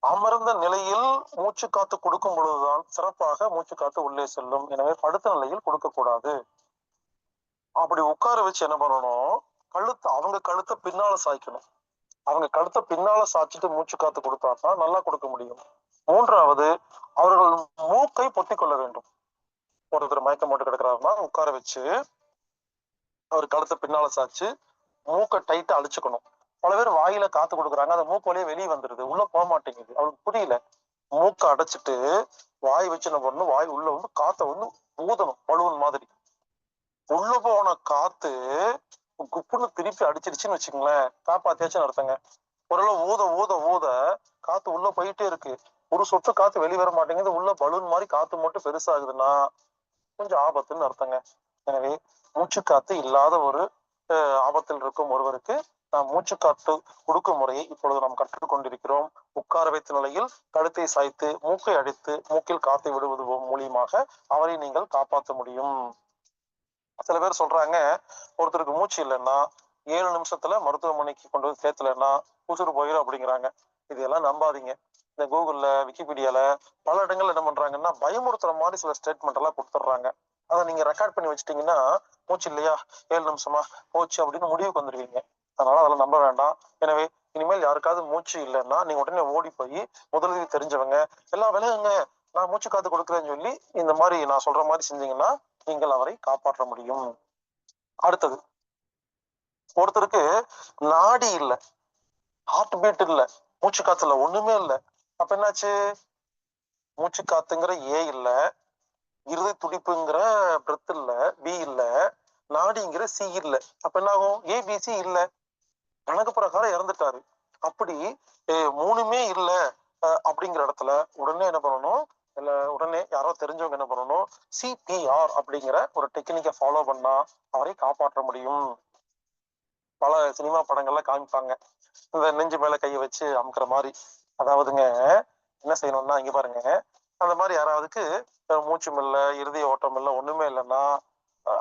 அமர்ந்த நிலையில் மூச்சு காத்து கொடுக்கும் பொழுதுதான் சிறப்பாக மூச்சு காத்து உள்ளே செல்லும். எனவே படுத்த நிலையில் கொடுக்க கூடாது. அப்படி உட்கார வச்சு என்ன பண்ணணும், அவங்க கழுத்தை பின்னால சாய்க்கணும். அவங்க கழுத்தை பின்னால சாய்ச்சிட்டு மூச்சு காத்து கொடுத்தாதான் நல்லா கொடுக்க முடியும். 3வது, அவர்கள் மூக்கை பொத்திக் கொள்ள வேண்டும். ஒருத்தர் மயக்கம் போட்டு கிடக்குறாருன்னா உட்கார வச்சு அவர் கழுத்தை பின்னால சாய்ச்சு மூக்கை டைட்டா அழிச்சுக்கணும். பல பேர் வாயில காத்து கொடுக்குறாங்க, அந்த மூக்கு வழியே வெளியே வந்துருது, உள்ள போக மாட்டேங்குது, அவளுக்கு புரியல. மூக்கை அடைச்சிட்டு வாய் வச்சு என்ன பண்ணணும், வாய் உள்ள வந்து காத்த வந்து ஊதணும் பலூன் மாதிரி. உள்ள போன காத்து குப்புன்னு திருப்பி அடிச்சிருச்சுன்னு வச்சுக்கோங்களேன், காப்பாத்தியாச்சுன்னு அர்த்தங்க. ஓரளவு ஊத ஊத ஊத காத்து உள்ள போயிட்டே இருக்கு, ஒரு சொட்டு காத்து வெளியே வர மாட்டேங்குது, உள்ள பலூன் மாதிரி காத்து மட்டும் பெருசாகுதுன்னா கொஞ்சம் ஆபத்துன்னு அர்த்தங்க. எனவே மூச்சு காத்து இல்லாத ஒரு ஆபத்தில் இருக்கும் ஒருவருக்கு நாம் மூச்சு காத்து கொடுக்கும் முறையை இப்பொழுது நாம் கற்றுக்கொண்டிருக்கிறோம். உட்கார வைத்த நிலையில் கழுத்தை சாய்த்து மூக்கை அடித்து மூக்கில் காத்தை விடுவது மூலியமாக அவரை நீங்கள் காப்பாற்ற முடியும். சில பேர் சொல்றாங்க, ஒருத்தருக்கு மூச்சு இல்லைன்னா 7 நிமிஷத்துல மருத்துவமனைக்கு கொண்டு வந்து சேர்த்தலைன்னா உசுறு போயிடும் அப்படிங்கிறாங்க. இதெல்லாம் நம்பாதீங்க. இந்த கூகுள்ல, விக்கிபீடியால பல இடங்கள்ல என்ன பண்றாங்கன்னா பயமுறுத்துற மாதிரி சில ஸ்டேட்மெண்ட் எல்லாம் கொடுத்துட்றாங்க. அதை நீங்க ரெக்கார்ட் பண்ணி வச்சுட்டீங்கன்னா மூச்சு இல்லையா 7 நிமிஷமா போச்சு அப்படின்னு முடிவுக்கு வந்துடுவீங்க. அதனால அதெல்லாம் நம்ப வேண்டாம். எனவே இனிமேல் யாருக்காவது மூச்சு இல்லைன்னா நீங்க உடனே ஓடி போய் முதலுதவி தெரிஞ்சவங்க எல்லாம் விலகுங்க, நான் மூச்சு காத்து கொடுக்குறேன்னு சொல்லி இந்த மாதிரி நான் சொல்ற மாதிரி செஞ்சீங்கன்னா நீங்கள் அவரை காப்பாற்ற முடியும். அடுத்தது, ஒருத்தருக்கு நாடி இல்ல, ஹார்ட் பீட் இல்ல, மூச்சு காத்துல ஒண்ணுமே இல்ல. அப்ப என்னாச்சு, மூச்சு காத்துங்கிற ஏ இல்ல, இருதய துடிப்புங்கிற பிரெத் இல்ல, பி இல்ல, நாடிங்கிற சி இல்ல. அப்ப என்ன ஆகும், ஏபிசி இல்ல, கணக்கு பிரகாரம் இறந்துட்டாரு. அப்படி 3மே இல்ல அப்படிங்கிற இடத்துல உடனே என்ன பண்ணணும், இல்ல உடனே யாரோ தெரிஞ்சவங்க என்ன பண்ணணும், சிபிஆர் அப்படிங்கிற ஒரு டெக்னிக்கை ஃபாலோ பண்ணா அவரை காப்பாற்ற முடியும். பல சினிமா படங்கள்ல காமிப்பாங்க, இந்த நெஞ்சு மேல கையை வச்சு அமுக்குற மாதிரி. அதாவதுங்க என்ன செய்யணும்னா, இங்க பாருங்க, அந்த மாதிரி யாராவதுக்கு மூச்சும் இல்ல, இருதய ஓட்டம் இல்ல, ஒண்ணுமே இல்லைன்னா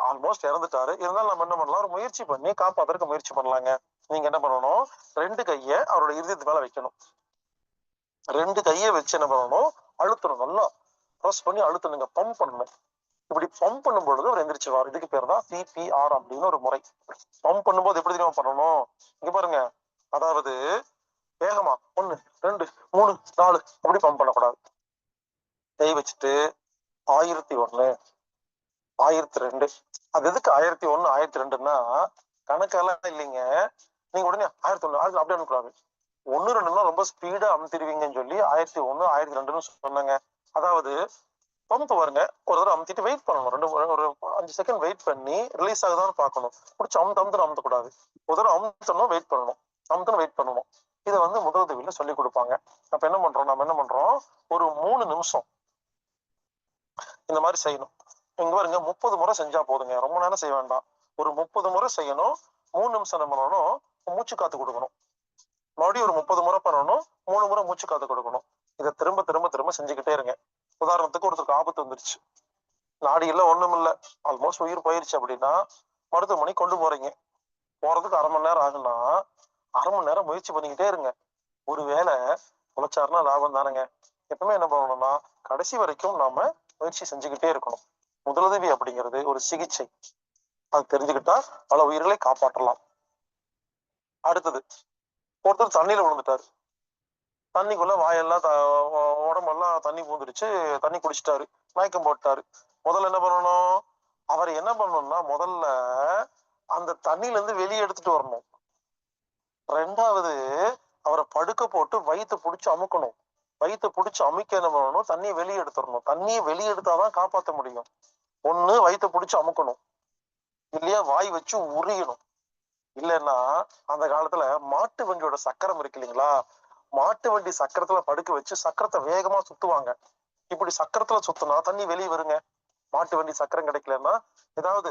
ஆல்மோஸ்ட் இறந்துட்டாரு, இருந்தாலும் நம்ம என்ன பண்ணலாம், ஒரு முயற்சி பண்ணி காப்பாத்துறதுக்கு முயற்சி பண்ணலாங்க. நீங்க என்ன பண்ணணும், 2 கையை அவரோட இருதயத்து மேல வைக்கணும். 2 கையை வச்சு என்ன பண்ணணும், அழுத்தணும், நல்லா ப்ரெஸ் பண்ணி அழுத்தணுங்க, பம்ப் பண்ணணும். இப்படி பம்ப் பண்ணும் பொழுது அவர் எந்திரிச்சுவார். இதுக்கு பேர் தான் சிபிஆர் அப்படின்னு ஒரு முறை. பம்ப் பண்ணும்போது எப்படி தெரியுமா பண்ணணும், இங்க பாருங்க, அதாவது வேகமா 1 2 3 4 அப்படி பம்ப் பண்ணக்கூடாது. கை வச்சுட்டு 1001 1002. அது எதுக்கு 1001 1002ன்னா கணக்கெல்லாம் இல்லைங்க. நீங்க உடனே 1001 அப்படி அனுப்பக்கூடாது. 1 2ன்னா ரொம்ப ஸ்பீடா அமுத்திடுவீங்கன்னு சொல்லி 1001 1002ன்னு சொன்னாங்க. அதாவது பம்ப் வருங்க, ஒரு தடவை அமுத்திட்டு வெயிட் பண்ணணும், ஒரு 5 செகண்ட் வெயிட் பண்ணி ரிலீஸ் ஆகுதான்னு பார்க்கணும். பிடிச்சி அமுத்தக்கூடாது, ஒரு தடவை அமுத்தணும், வெயிட் பண்ணணும், அமுத்தணும், வெயிட் பண்ணணும். இதை வந்து முதலுதவியில சொல்லி கொடுப்பாங்க. அப்ப என்ன பண்றோம், நம்ம என்ன பண்றோம், ஒரு 3 நிமிஷம் இந்த மாதிரி செய்யணும். இங்க பாருங்க, 30 முறை செஞ்சா போதுங்க, ரொம்ப நேரம் செய்ய வேண்டாம். ஒரு 30 முறை செய்யணும். 3 நிமிஷம் என்ன பண்ணணும், மூச்சு காத்து கொடுக்கணும். மறுபடியும் ஒரு 30 முறை பண்ணணும், 3 முறை மூச்சு காத்து கொடுக்கணும். இதை திரும்ப திரும்ப திரும்ப செஞ்சுக்கிட்டே இருங்க. உதாரணத்துக்கு ஒருத்தருக்கு ஆபத்து வந்துருச்சு, நாடி இல்ல, ஒண்ணும் இல்ல, ஆல்மோஸ்ட் உயிர் போயிருச்சு அப்படின்னா மருத்துவமனை கொண்டு போறீங்க. போறதுக்கு 1/2 மணி நேரம் ஆகுன்னா 1/2 மணி நேரம் முயற்சி பண்ணிக்கிட்டே இருங்க. ஒருவேளை உழைச்சாருன்னா லாபம் தானுங்க. எப்பவுமே என்ன பண்ணணும்னா கடைசி வரைக்கும் நாம முயற்சி செஞ்சுக்கிட்டே இருக்கணும். முதலுதவி அப்படிங்கிறது ஒரு சிகிச்சை, அது தெரிஞ்சுக்கிட்டா பல உயிர்களை காப்பாற்றலாம். அடுத்தது, ஒருத்தர் தண்ணியில விழுந்துட்டாரு, தண்ணிக்குள்ள வாயெல்லாம் உடம்பெல்லாம் தண்ணி பூந்துருச்சு, தண்ணி குடிச்சிட்டாரு, மயக்கம் போட்டாரு. முதல்ல என்ன பண்ணணும், அவர் என்ன பண்ணணும்னா முதல்ல அந்த தண்ணியில இருந்து வெளியே எடுத்துட்டு வரணும். 2வது அவரை படுக்க போட்டு வயிற்று பிடிச்சு அமுக்கணும். வயிற்று பிடிச்சு அமுக்க என்ன பண்ணணும், தண்ணியை வெளியே எடுத்துடணும். தண்ணியை வெளியே எடுத்தாதான் காப்பாற்ற முடியும். ஒண்ணு வயிற்று பிடிச்சு அமுக்கணும், இல்லையா வாய் வச்சு உரியணும். இல்லைன்னா அந்த காலத்துல மாட்டு வண்டியோட சக்கரம் இருக்கு இல்லைங்களா, மாட்டு வண்டி சக்கரத்துல படுக்க வச்சு சக்கரத்தை வேகமா சுத்துவாங்க. இப்படி சக்கரத்துல சுத்தினா தண்ணி வெளியே வருங்க. மாட்டு வண்டி சக்கரம் கிடைக்கலன்னா ஏதாவது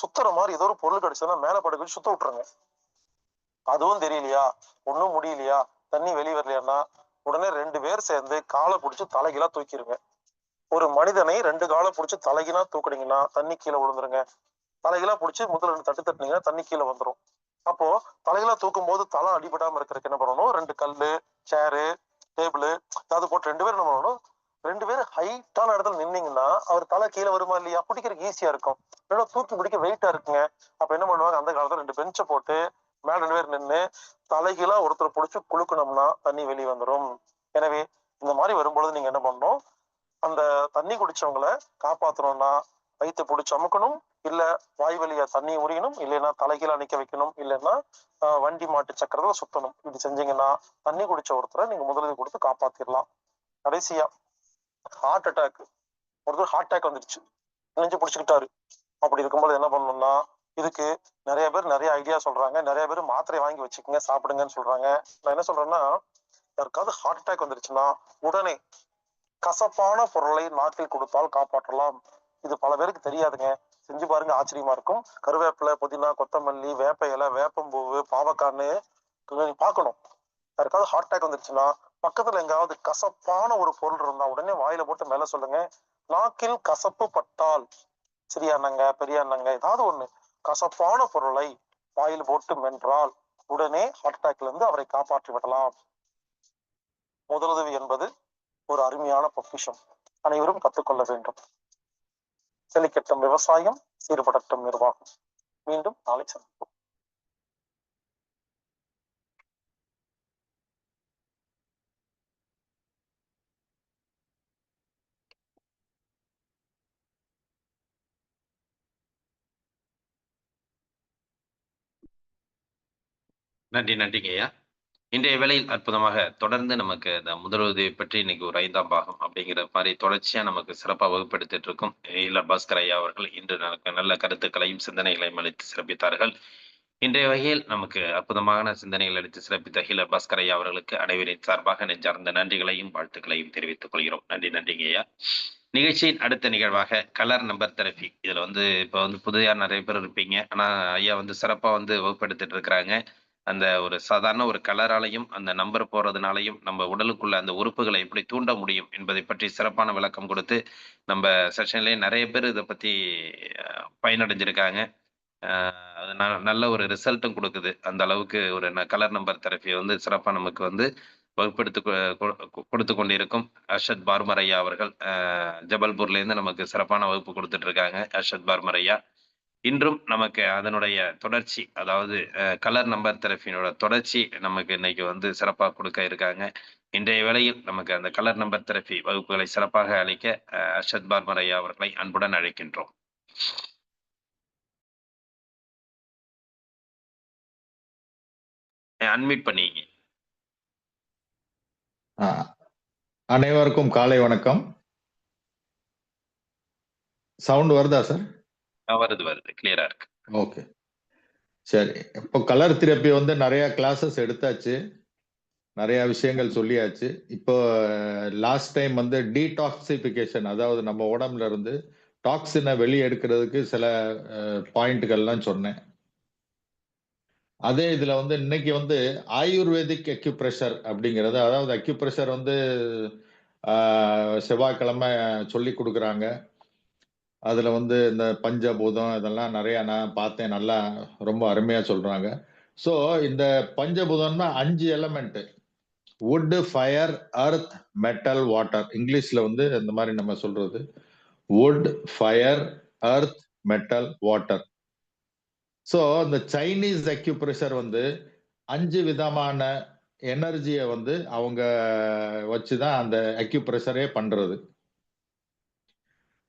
சுத்துற மாதிரி ஏதோ ஒரு பொருள் கிடைச்சதுன்னா மேல படுக்க வச்சு சுத்த விட்டுருங்க. அதுவும் தெரியலையா, ஒன்னும் முடியலையா, தண்ணி வெளியே வரலையான்னா உடனே 2 பேர் சேர்ந்து காலை பிடிச்சு தலைகீழா தூக்கிடுங்க. ஒரு மனிதனை 2 காலை பிடிச்சு தலைகீழா தூக்குனீங்கன்னா தண்ணி கீழே விழுந்துருங்க. தலைகீழா பிடிச்சி முதல்ல 2 தட்டு தட்டினீங்கன்னா தண்ணி கீழே வந்துடும். அப்போ தலைகீழா தூக்கும் போது தலை அடிபடாம இருக்கிறதுக்கு என்ன பண்ணணும், 2 கல்லு, சேரு, டேபிள் அது போட்டு 2 பேரும் என்ன பண்ணணும், 2 பேரும் ஹைட்டான இடத்துல நின்னீங்கன்னா அவர் தலை கீழே வருமா இல்லையா, பிடிக்கிறதுக்கு ஈஸியா இருக்கும். இல்லைன்னா தூக்கி பிடிக்க வெயிட்டா இருக்குங்க. அப்ப என்ன பண்ணுவாங்க, அந்த காலத்துல 2 பெஞ்சை போட்டு மேல 2 பேர் நின்று தலைகீழா ஒருத்தர் பிடிச்சு குலுக்கணும்னா தண்ணி வெளியே வந்துடும். எனவே இந்த மாதிரி வரும்பொழுது நீங்க என்ன பண்ணணும், அந்த தண்ணி குடிச்சவங்களை காப்பாற்றணும்னா வயிற்று பிடிச்சு அமுக்கணும், இல்ல வாய் வழியா தண்ணி உரியணும், இல்லைன்னா தலைகீழா நிக்க வைக்கணும், இல்லைன்னா வண்டி மாட்டு சக்கரத்துல சுத்தணும். இப்படி செஞ்சீங்கன்னா தண்ணி குடிச்ச ஒருத்தரை நீங்க முதலுதவி கொடுத்து காப்பாத்திடலாம். கடைசியா ஹார்ட் அட்டாக், ஒருத்தர் ஹார்ட் அட்டாக் வந்துடுச்சு, நெஞ்சு பிடிச்சுக்கிட்டாரு. அப்படி இருக்கும்போது என்ன பண்ணணும்னா, இதுக்கு நிறைய பேர் நிறைய ஐடியா சொல்றாங்க, நிறைய பேர் மாத்திரை வாங்கி வச்சுக்கோங்க சாப்பிடுங்கன்னு சொல்றாங்க. நான் என்ன சொல்றேன்னா, யாருக்காவது ஹார்ட் அட்டாக் வந்துருச்சுன்னா உடனே கசப்பான பொருளை நாக்கில் கொடுத்தால் காப்பாற்றலாம். இது பல பேருக்கு தெரியாதுங்க, செஞ்சு பாருங்க, ஆச்சரியமா இருக்கும். கருவேப்பிலை, புதினா, கொத்தமல்லி, வேப்ப இலை, வேப்பம்பூவு, பாவக்கான்னு பார்க்கணும். யாருக்காவது ஹார்ட் அட்டாக் வந்துருச்சுன்னா பக்கத்துல எங்காவது கசப்பான ஒரு பொருள் இருந்தா உடனே வாயில போட்டு மேல சொல்லுங்க. நாக்கில் கசப்பு பட்டால், சிறிய அண்ணங்க பெரிய அண்ணங்க ஏதாவது ஒண்ணு கசப்பான பொருளை வாயில் போட்டு மென்றால் உடனே ஹார்ட் அட்டாக்ல இருந்து அவரை காப்பாற்றி விடலாம். முதலுதவி என்பது ஒரு அருமையான பொக்கிஷம், அனைவரும் கற்றுக்கொள்ள வேண்டும். செழிக்கட்டும் விவசாயம், சீர்படட்டும் நிர்வாகம். மீண்டும் நாளை சந்திப்போம். நன்றிங்க ஐயா. இன்றைய வேளையில் அற்புதமாக தொடர்ந்து நமக்கு இந்த முதலுதவி பற்றி இன்னைக்கு ஒரு 5ஆம் பாகம் அப்படிங்கிற மாதிரி தொடர்ச்சியா நமக்கு சிறப்பாக வகுப்படுத்திட்டு இருக்கும் ஹீலர் பாஸ்கர் ஐயா அவர்கள் இன்று நமக்கு நல்ல கருத்துக்களையும் சிந்தனைகளையும் அளித்து சிறப்பித்தார்கள். இன்றைய வகையில் நமக்கு அற்புதமான சிந்தனைகள் அளித்து சிறப்பித்த ஹீலர் பாஸ்கர் ஐயா அவர்களுக்கு அனைவரின் சார்பாக நெஞ்சார்ந்த நன்றிகளையும் வாழ்த்துக்களையும் தெரிவித்துக் கொள்கிறோம். நன்றிங்க ஐயா. நிகழ்ச்சியின் அடுத்த நிகழ்வாக கலர் நம்பர் தெரபி. இதுல இப்ப புதியா நிறைய பேர் இருப்பீங்க, ஆனா ஐயா சிறப்பா வகுப்படுத்திட்டு இருக்கிறாங்க. அந்த ஒரு சாதாரண ஒரு கலராலையும் அந்த நம்பர் போறதுனாலையும் நம்ம உடலுக்குள்ள அந்த உறுப்புகளை எப்படி தூண்ட முடியும் என்பதை பற்றி சிறப்பான விளக்கம் கொடுத்து நம்ம செஷன்லயே நிறைய பேர் இதை பத்தி பயனடைஞ்சிருக்காங்க. அது நல்ல ஒரு ரிசல்ட்டும் கொடுக்குது. அந்த அளவுக்கு ஒரு கலர் நம்பர் தெரப்பியை சிறப்பா நமக்கு வகுப்படுத்தி கொடுத்து கொண்டிருக்கும் அர்ஷத் பார்மர் ஐயா அவர்கள் ஜபல்பூர்ல இருந்து நமக்கு சிறப்பான வகுப்பு கொடுத்துட்டு இருக்காங்க. அர்ஷத் பார்மர் ஐயா இன்றும் நமக்கு அதனுடைய தொடர்ச்சி, அதாவது கலர் நம்பர் தெரப்பியோட தொடர்ச்சி நமக்கு இன்னைக்கு சிறப்பாக கொடுக்க இருக்காங்க. இன்றைய வேளையில் நமக்கு அந்த கலர் நம்பர் தெரப்பி வகுப்புகளை சிறப்பாக அளிக்க அர்ஷத் பார்மர் ஐயா அவர்களை அன்புடன் அழைக்கின்றோம். அன்மியூட் பண்ணீங்க. அனைவருக்கும் காலை வணக்கம். சவுண்ட் வருதா சார்? வருது கிளியரா இருக்கு. ஓகே, சரி. இப்போ கலர் தெரப்பி நிறைய கிளாஸஸ் எடுத்தாச்சு, நிறைய விஷயங்கள் சொல்லியாச்சு. இப்போ லாஸ்ட் டைம் டீடாக்சிபிகேஷன், அதாவது நம்ம உடம்புல இருந்து டாக்ஸினை வெளியே எடுக்கிறதுக்கு சில பாயிண்ட்கள்லாம் சொன்னேன். அதே இதுல இன்னைக்கு ஆயுர்வேதிக் அக்யூப்ரெஷர் அப்படிங்கிறது, அதாவது அக்யூப்ரெஷர் செவ்வாய்க்கிழமை சொல்லி கொடுக்குறாங்க. அதுல இந்த பஞ்சபூதம் இதெல்லாம் நிறைய நான் பார்த்தேன், நல்லா ரொம்ப அருமையா சொல்றாங்க. ஸோ இந்த பஞ்சபூதம்னா 5 element: wood, fire, earth, metal, water. இங்கிலீஷ்ல இந்த மாதிரி நம்ம சொல்றது wood, fire, earth, metal, water. So இந்த சைனீஸ் அக்யூப்ரெஷர் 5 விதமான எனர்ஜியை அவங்க வச்சுதான் அந்த அக்யூப்ரெஷரே பண்றது.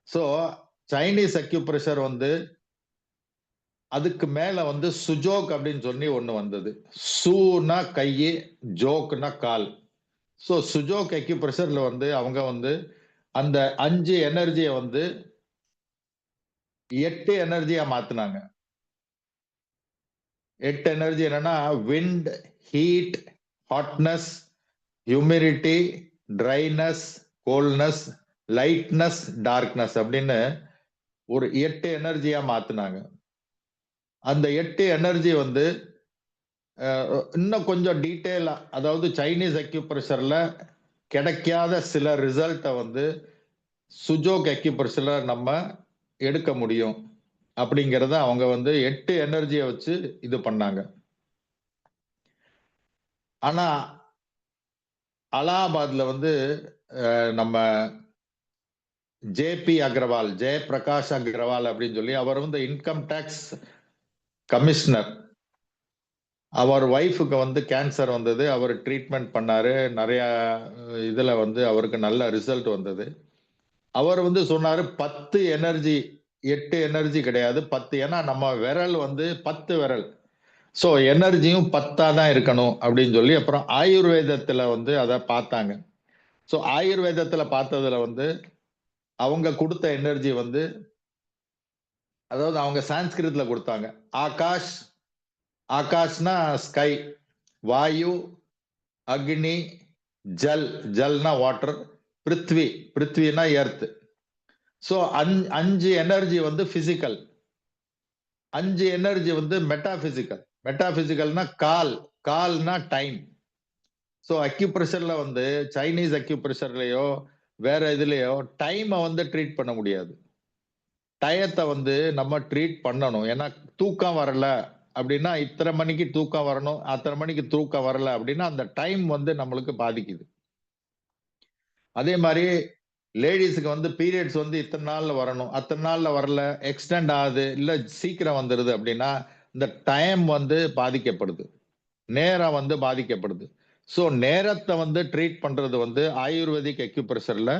ஸோ சைனீஸ் அக்யூப்ரெஷர் அதுக்கு மேல சுஜோக் அப்படின்னு சொல்லி ஒண்ணு வந்தது. சூனா கையு, ஜோக்னா கால். ஸோ சுஜோக் அக்யூப்ரெஷர்ல அவங்க அந்த 5 எனர்ஜியை 8 எனர்ஜியா மாத்தினாங்க. 8 எனர்ஜி என்னன்னா wind, heat, hotness, humidity, dryness, coldness, lightness, darkness அப்படின்னு ஒரு 8 எனர்ஜியா மாத்தினாங்க. அந்த 8 எனர்ஜி இன்னும் கொஞ்சம் டீட்டெயிலா, அதாவது சைனீஸ் அக்யூப்ரெஷர்ல கிடைக்காத சில ரிசல்ட்டை சுஜோக் அக்யூப்ரெஷர்ல நம்ம எடுக்க முடியும் அப்படிங்கிறத அவங்க 8 எனர்ஜியை வச்சு இது பண்ணாங்க. ஆனா அலகாபாத்ல நம்ம ஜேபி அகர்வால், ஜெயபிரகாஷ் அகர்வால் அப்படின்னு சொல்லி அவர் இன்கம் டேக்ஸ் கமிஷனர். அவர் ஒய்ஃபுக்கு கேன்சர் வந்தது. அவர் ட்ரீட்மெண்ட் பண்ணாரு. நிறைய இதுல அவருக்கு நல்ல ரிசல்ட் வந்தது. அவர் சொன்னாரு 10 எனர்ஜி, 8 எனர்ஜி கிடையாது, 10. ஏன்னா நம்ம விரல் 10 விரல். ஸோ எனர்ஜியும் 10ஆ தான் இருக்கணும் அப்படின்னு சொல்லி அப்புறம் ஆயுர்வேதத்துல அதை பார்த்தாங்க. ஸோ ஆயுர்வேதத்துல பார்த்ததுல வந்து அவங்க கொடுத்த எனர்ஜி வந்து, அதாவது அவங்க சான்ஸ்கிரிட்ல கொடுத்தாங்க. ஆகாஷ், ஆகாஷ்னா ஸ்கை, வாயு, அக்னி, ஜல், ஜல்னா வாட்டர், பிருத்வி, பிருத்வினா எர்த். ஸோ 5 எனர்ஜி வந்து பிசிக்கல், 5 எனர்ஜி வந்து மெட்டாபிசிக்கல். மெட்டாபிசிக்கல்னா கால்னா டைம். ஸோ அக்யூப்ரெஷர்ல வந்து சைனீஸ் அக்யூப்ரெஷர்லயோ வேற இதுலயோ டைமை வந்து ட்ரீட் பண்ண முடியாது. டயத்தை வந்து நம்ம ட்ரீட் பண்ணணும். ஏன்னா தூக்கம் வரல அப்படின்னா இத்தனை மணிக்கு தூக்கம் வரணும், அத்தனை மணிக்கு தூக்கம் வரல அப்படின்னா அந்த டைம் வந்து நம்மளுக்கு பாதிக்குது. அதே மாதிரி லேடிஸுக்கு வந்து பீரியட்ஸ் வந்து இத்தனை நாள்ல வரணும், அத்தனை நாள்ல வரல, எக்ஸ்டெண்ட் ஆகுது, இல்ல சீக்கிரம் வந்துடுது அப்படின்னா இந்த டைம் வந்து பாதிக்கப்படுது, நேரம் வந்து பாதிக்கப்படுது. ஸோ நேரத்தை வந்து ட்ரீட் பண்றது வந்து ஆயுர்வேதிக் அக்யூப்ரெஷர்ல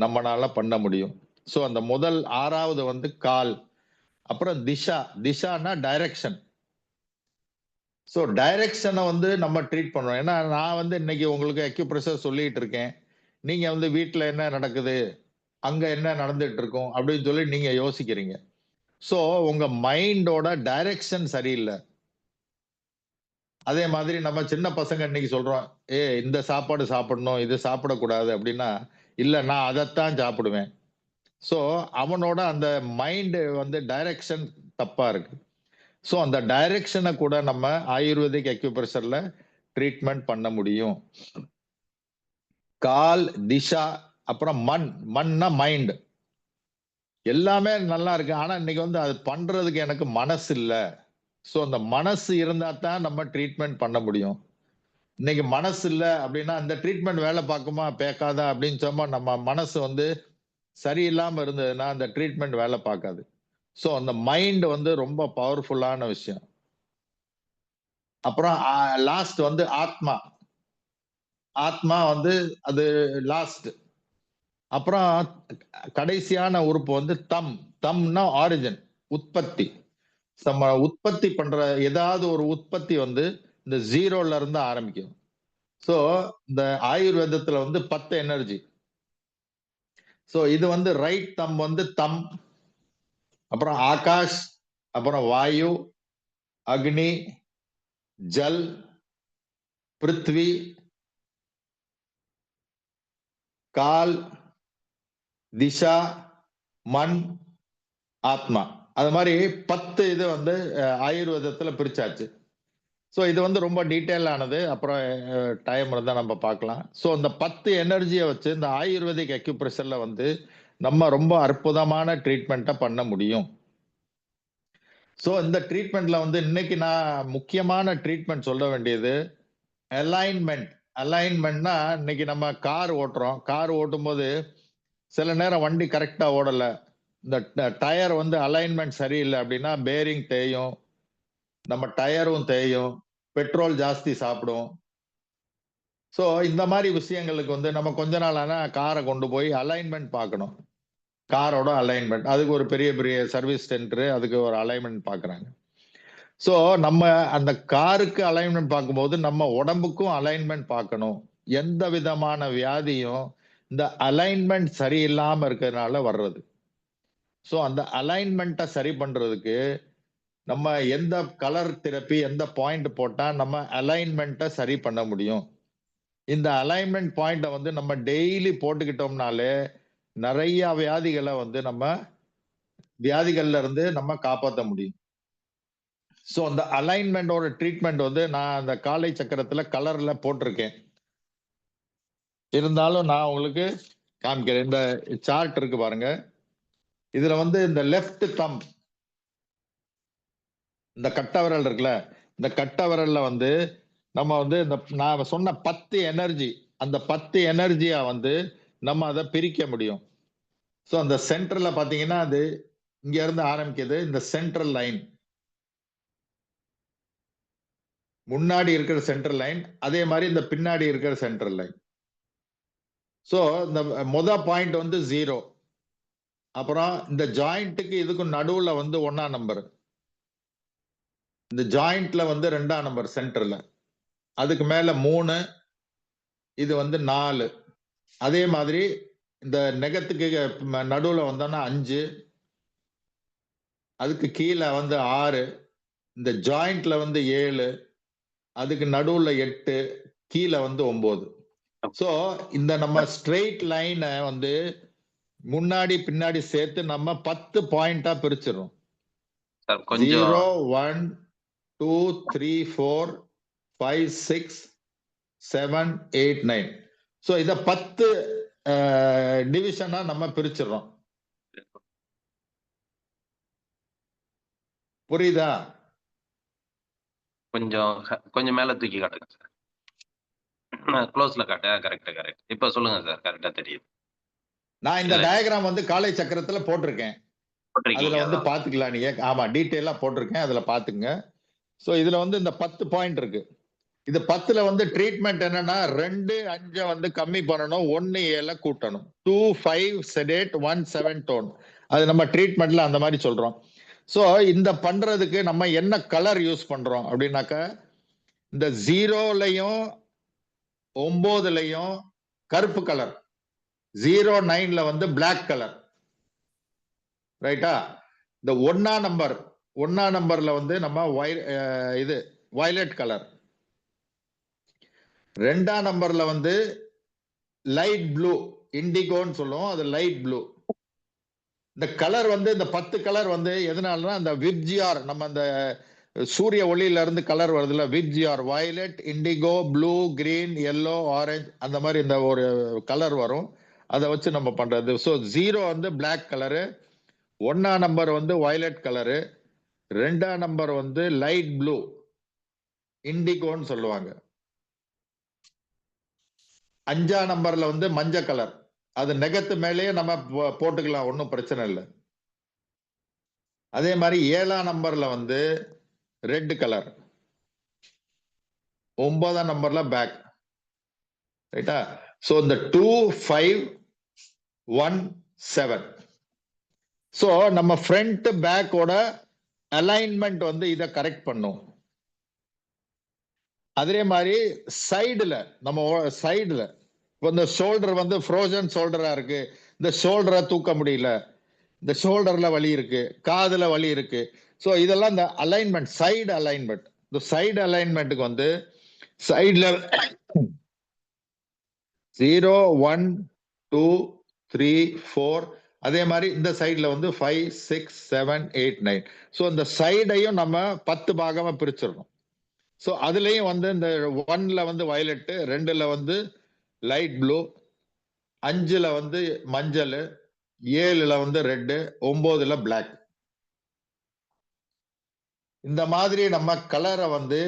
நம்மளால பண்ண முடியும். ஸோ அந்த முதல் 6வது வந்து கால். அப்புறம் திஷா, திஷானா டைரக்ஷன். ஸோ டைரக்ஷனை வந்து நம்ம ட்ரீட் பண்றோம். ஏன்னா நான் வந்து இன்னைக்கு உங்களுக்கு அக்யூப்ரெஷர் சொல்லிட்டு இருக்கேன், நீங்க வந்து வீட்டுல என்ன நடக்குது, அங்க என்ன நடந்துட்டு இருக்கும் அப்படின்னு சொல்லி நீங்க யோசிக்கிறீங்க. ஸோ உங்க மைண்டோட டைரக்ஷன் சரியில்லை. அதே மாதிரி நம்ம சின்ன பசங்க இன்னைக்கு சொல்றோம், இந்த சாப்பாடு சாப்பிடணும், இது சாப்பிடக்கூடாது அப்படின்னா, இல்ல நான் அதைத்தான் சாப்பிடுவேன். ஸோ அவனோட அந்த மைண்ட் வந்து டைரக்ஷன் தப்பா இருக்கு. ஸோ அந்த டைரக்ஷனை கூட நம்ம ஆயுர்வேதிக் அக்யூப்ரெஷர்ல ட்ரீட்மெண்ட் பண்ண முடியும். கால், திஷா, அப்புறம் மண்னா மைண்ட். எல்லாமே நல்லா இருக்கு, ஆனா இன்னைக்கு வந்து அது பண்றதுக்கு எனக்கு மனசு இல்ல. ஸோ அந்த மனசு இருந்தா தான் நம்ம ட்ரீட்மெண்ட் பண்ண முடியும். இன்னைக்கு மனசு இல்ல அப்படின்னா அந்த ட்ரீட்மெண்ட் வேலை பார்க்குமா பேக்காதா அப்படின்னு சொன்னா நம்ம மனசு வந்து சரியில்லாம இருந்ததுன்னா அந்த ட்ரீட்மெண்ட் வேலை பார்க்காது. ஸோ அந்த மைண்ட் வந்து ரொம்ப பவர்ஃபுல்லான விஷயம். அப்புறம் லாஸ்ட் வந்து ஆத்மா. ஆத்மா வந்து அது லாஸ்ட். அப்புறம் கடைசியான உறுப்பு வந்து தம்னா ஆரிஜின், உற்பத்தி. நம்ம உற்பத்தி பண்ற ஏதாவது ஒரு உற்பத்தி வந்து இந்த ஜீரோல இருந்து ஆரம்பிக்கும். ஸோ இந்த ஆயுர்வேதத்துல வந்து 10 எனர்ஜி. ஸோ இது வந்து ரைட் தம் வந்து தம், அப்புறம் ஆகாஷ், அப்புறம் வாயு, அக்னி, ஜல், பிருத்வி, கால், திஷா, மண், ஆத்மா. அது மாதிரி 10 இது வந்து ஆயுர்வேதத்துல பிரிச்சாச்சு. ஸோ இது வந்து ரொம்ப டீட்டெயில் ஆனது, அப்புறம் டைம் இருந்தால் நம்ம பார்க்கலாம். ஸோ இந்த 10 எனர்ஜியை வச்சு இந்த ஆயுர்வேதிக் அக்யூப்ரெஷர்ல வந்து நம்ம ரொம்ப அற்புதமான ட்ரீட்மெண்ட்டை பண்ண முடியும். ஸோ இந்த ட்ரீட்மெண்ட்ல வந்து இன்னைக்கு நான் முக்கியமான ட்ரீட்மெண்ட் சொல்ல வேண்டியது அலைன்மெண்ட். அலைன்மெண்ட்னா இன்னைக்கு நம்ம கார் ஓட்டுறோம், கார் ஓட்டும் போது சில நேரம் வண்டி கரெக்டா ஓடல, இந்த டயர் வந்து அலைன்மெண்ட் சரியில்லை அப்படின்னா பேரிங் தேயும், நம்ம டயரும் தேயும், பெட்ரோல் ஜாஸ்தி சாப்பிடும். ஸோ இந்த மாதிரி விஷயங்களுக்கு வந்து நம்ம கொஞ்ச நாள் ஆனா காரை கொண்டு போய் அலைன்மெண்ட் பார்க்கணும். காரோட அலைன்மெண்ட், அதுக்கு ஒரு பெரிய பெரிய சர்வீஸ் சென்டர், அதுக்கு ஒரு அலைன்மெண்ட் பார்க்குறாங்க. ஸோ நம்ம அந்த காருக்கு அலைன்மெண்ட் பார்க்கும்போது நம்ம உடம்புக்கும் அலைன்மெண்ட் பார்க்கணும். எந்த விதமான வியாதியும் இந்த அலைன்மெண்ட் சரியில்லாம இருக்கிறதுனால வர்றது. ஸோ அந்த அலைன்மெண்ட்டை சரி பண்றதுக்கு நம்ம எந்த கலர் தெரப்பி, எந்த பாயிண்ட் போட்டா நம்ம அலைன்மெண்ட்டை சரி பண்ண முடியும். இந்த அலைன்மெண்ட் பாயிண்ட வந்து நம்ம டெய்லி போட்டுக்கிட்டோம்னாலே நிறைய வியாதிகளை வந்து நம்ம வியாதிகள்ல இருந்து நம்ம காப்பாற்ற முடியும். ஸோ அந்த அலைன்மெண்டோட ட்ரீட்மெண்ட் வந்து நான் அந்த காலை சக்கரத்துல கலர்ல போட்டிருக்கேன், இருந்தாலும் நான் உங்களுக்கு காமிக்கிறேன். இந்த சார்ட் இருக்கு பாருங்க, இதுல வந்து இந்த லெஃப்ட் தம், இந்த கட்ட விரல் இருக்குல்ல, இந்த கட்ட விரல்ல வந்து நம்ம வந்து இந்த நான் சொன்ன 10 எனர்ஜி, அந்த 10 எனர்ஜியா வந்து நம்ம அதை பிரிக்க முடியும். ஸோ அந்த சென்டர்ல பாத்தீங்கன்னா அது இங்க இருந்து ஆரம்பிக்குது, இந்த சென்ட்ரல் லைன், முன்னாடி இருக்கிற சென்ட்ரல் லைன், அதே மாதிரி இந்த பின்னாடி இருக்கிற சென்ட்ரல் லைன். ஸோ இந்த பாயிண்ட் வந்து 0. அப்புறம் இந்த ஜாயிண்ட்டுக்கு இதுக்கும் நடுவுல வந்து 1ஆம் நம்பர், இந்த ஜாயிண்ட்ல வந்து 2ஆம் நம்பர் சென்டர்ல, அதுக்கு மேல 3, இது வந்து 4, அதே மாதிரி இந்த நெகத்துக்கு நடுவுல வந்தோம்னா 5, அதுக்கு கீழே வந்து 6, இந்த ஜாயிண்ட்ல வந்து 7, அதுக்கு நடுவுல 8, கீழே வந்து 9. சோ இந்த நம்ம ஸ்ட்ரெயிட் லைனை வந்து முன்னாடி பின்னாடி சேர்த்து நம்ம 10 பாயிண்டா பிரிச்சிடும். சார் கொஞ்சம் 0, 1, 2, 3, 4, 5, 6, 7, 8, 9. சோ இத 10 டிவிஷனா நம்ம பிரிச்சிடறோம். புரியுதா? கொஞ்சம் மேல தூக்கி காட்டுங்க சார். க்ளோஸ்ல காட்டு. கரெக்ட். இப்ப சொல்லுங்க சார். கரெக்டா தெரியுது. நான் இந்த இல்ல டயக்ராம் வந்து காலை சக்கரத்துல போட்டிருக்கேன். அதுல போட்டிருக்கீங்க வந்து அதான். பாத்துக்கலாம் நீங்க. ஆமா, டீட்டெயிலா போட்டிருக்கேன், அதுல பாத்துங்க. சோ இதுல வந்து இந்த 10 பாயிண்ட் இருக்கு. இது 10ல வந்து ட்ரீட்மெண்ட் என்னன்னா 2, 5 வந்து கம்மி பண்ணணும், 1, 7 கூட்டணும். 2, 5 sedate, 1, 7 tone. அது நம்ம ட்ரீட்மெண்ட்ல அந்த மாதிரி சொல்றோம். சோ இந்த பண்றதுக்கு நம்ம என்ன கலர் யூஸ் பண்றோம் அப்படின்னாக்க, இந்த 0லயும் 9லயும் கருப்பு கலர், 0, 9ல வந்து பிளாக் கலர், ரைட்டா? இந்த 1ஆம் நம்பர்ல வந்து நம்ம இது வயலட் கலர், 2ஆம் நம்பர்ல வந்து லைட் ப்ளூ, இண்டிகோன்னு சொல்லுவோம், அது லைட் ப்ளூ. இந்த கலர் வந்து இந்த 10 கலர் வந்து எதனாலனா அந்த விப்ஜிஆர், நம்ம அந்த சூரிய ஒளியில இருந்து கலர் வருதுல, VIBGYOR, violet, indigo, blue, green, yellow, orange, அந்த மாதிரி இந்த ஒரு கலர் வரும். அதை வச்சு நம்ம பண்றது. ஸோ 0 வந்து பிளாக் கலரு, 1ஆம் நம்பர் வந்து வயலட் கலரு, 2ஆம் நம்பர் வந்து லைட் ப்ளூ, இண்டிகோன்னு சொல்லுவாங்க, 5ஆம் நம்பர்ல வந்து மஞ்சள் கலர், அது நெகத்து மேலேயே நம்ம போட்டுக்கலாம், ஒன்றும் பிரச்சனை இல்லை. அதே மாதிரி 7ஆம் நம்பர்ல வந்து ரெட் கலர், 9ஆம் நம்பர்ல பேக், ரைட்டா? சோ இந்த 2, 5, 1, 7. சோ நம்ம ஃப்ரண்ட் பேக்கோட அலைன்மெண்ட் வந்து இதை கரெக்ட் பண்ணும். அதே மாதிரி சைடுல, நம்ம சைடுல இந்த ஷோல்டர் வந்து ஃப்ரோசன் ஷோல்டரா இருக்கு, இந்த ஷோல்டரை தூக்க முடியல, இந்த ஷோல்டர்ல வலி இருக்கு, காதுல வலி இருக்கு. ஸோ இதெல்லாம் இந்த அலைன்மெண்ட், சைடு அலைன்மெண்ட். இந்த சைடு அலைன்மெண்ட்டுக்கு வந்து சைடுல 0, 1, 2, 3, 4, அதே மாதிரி இந்த சைடுல வந்து 5, 6, 7, 8, 9. ஸோ இந்த சைடையும் நம்ம 10 பாகமா பிரிச்சிடணும். ஸோ அதுலயும் வந்து இந்த 1ல வந்து வயலட், 2ல வந்து லைட் ப்ளூ, 5ல வந்து மஞ்சள், 7ல வந்து ரெட், 9ல பிளாக். இந்த மாதிரி நம்ம கலரை வந்து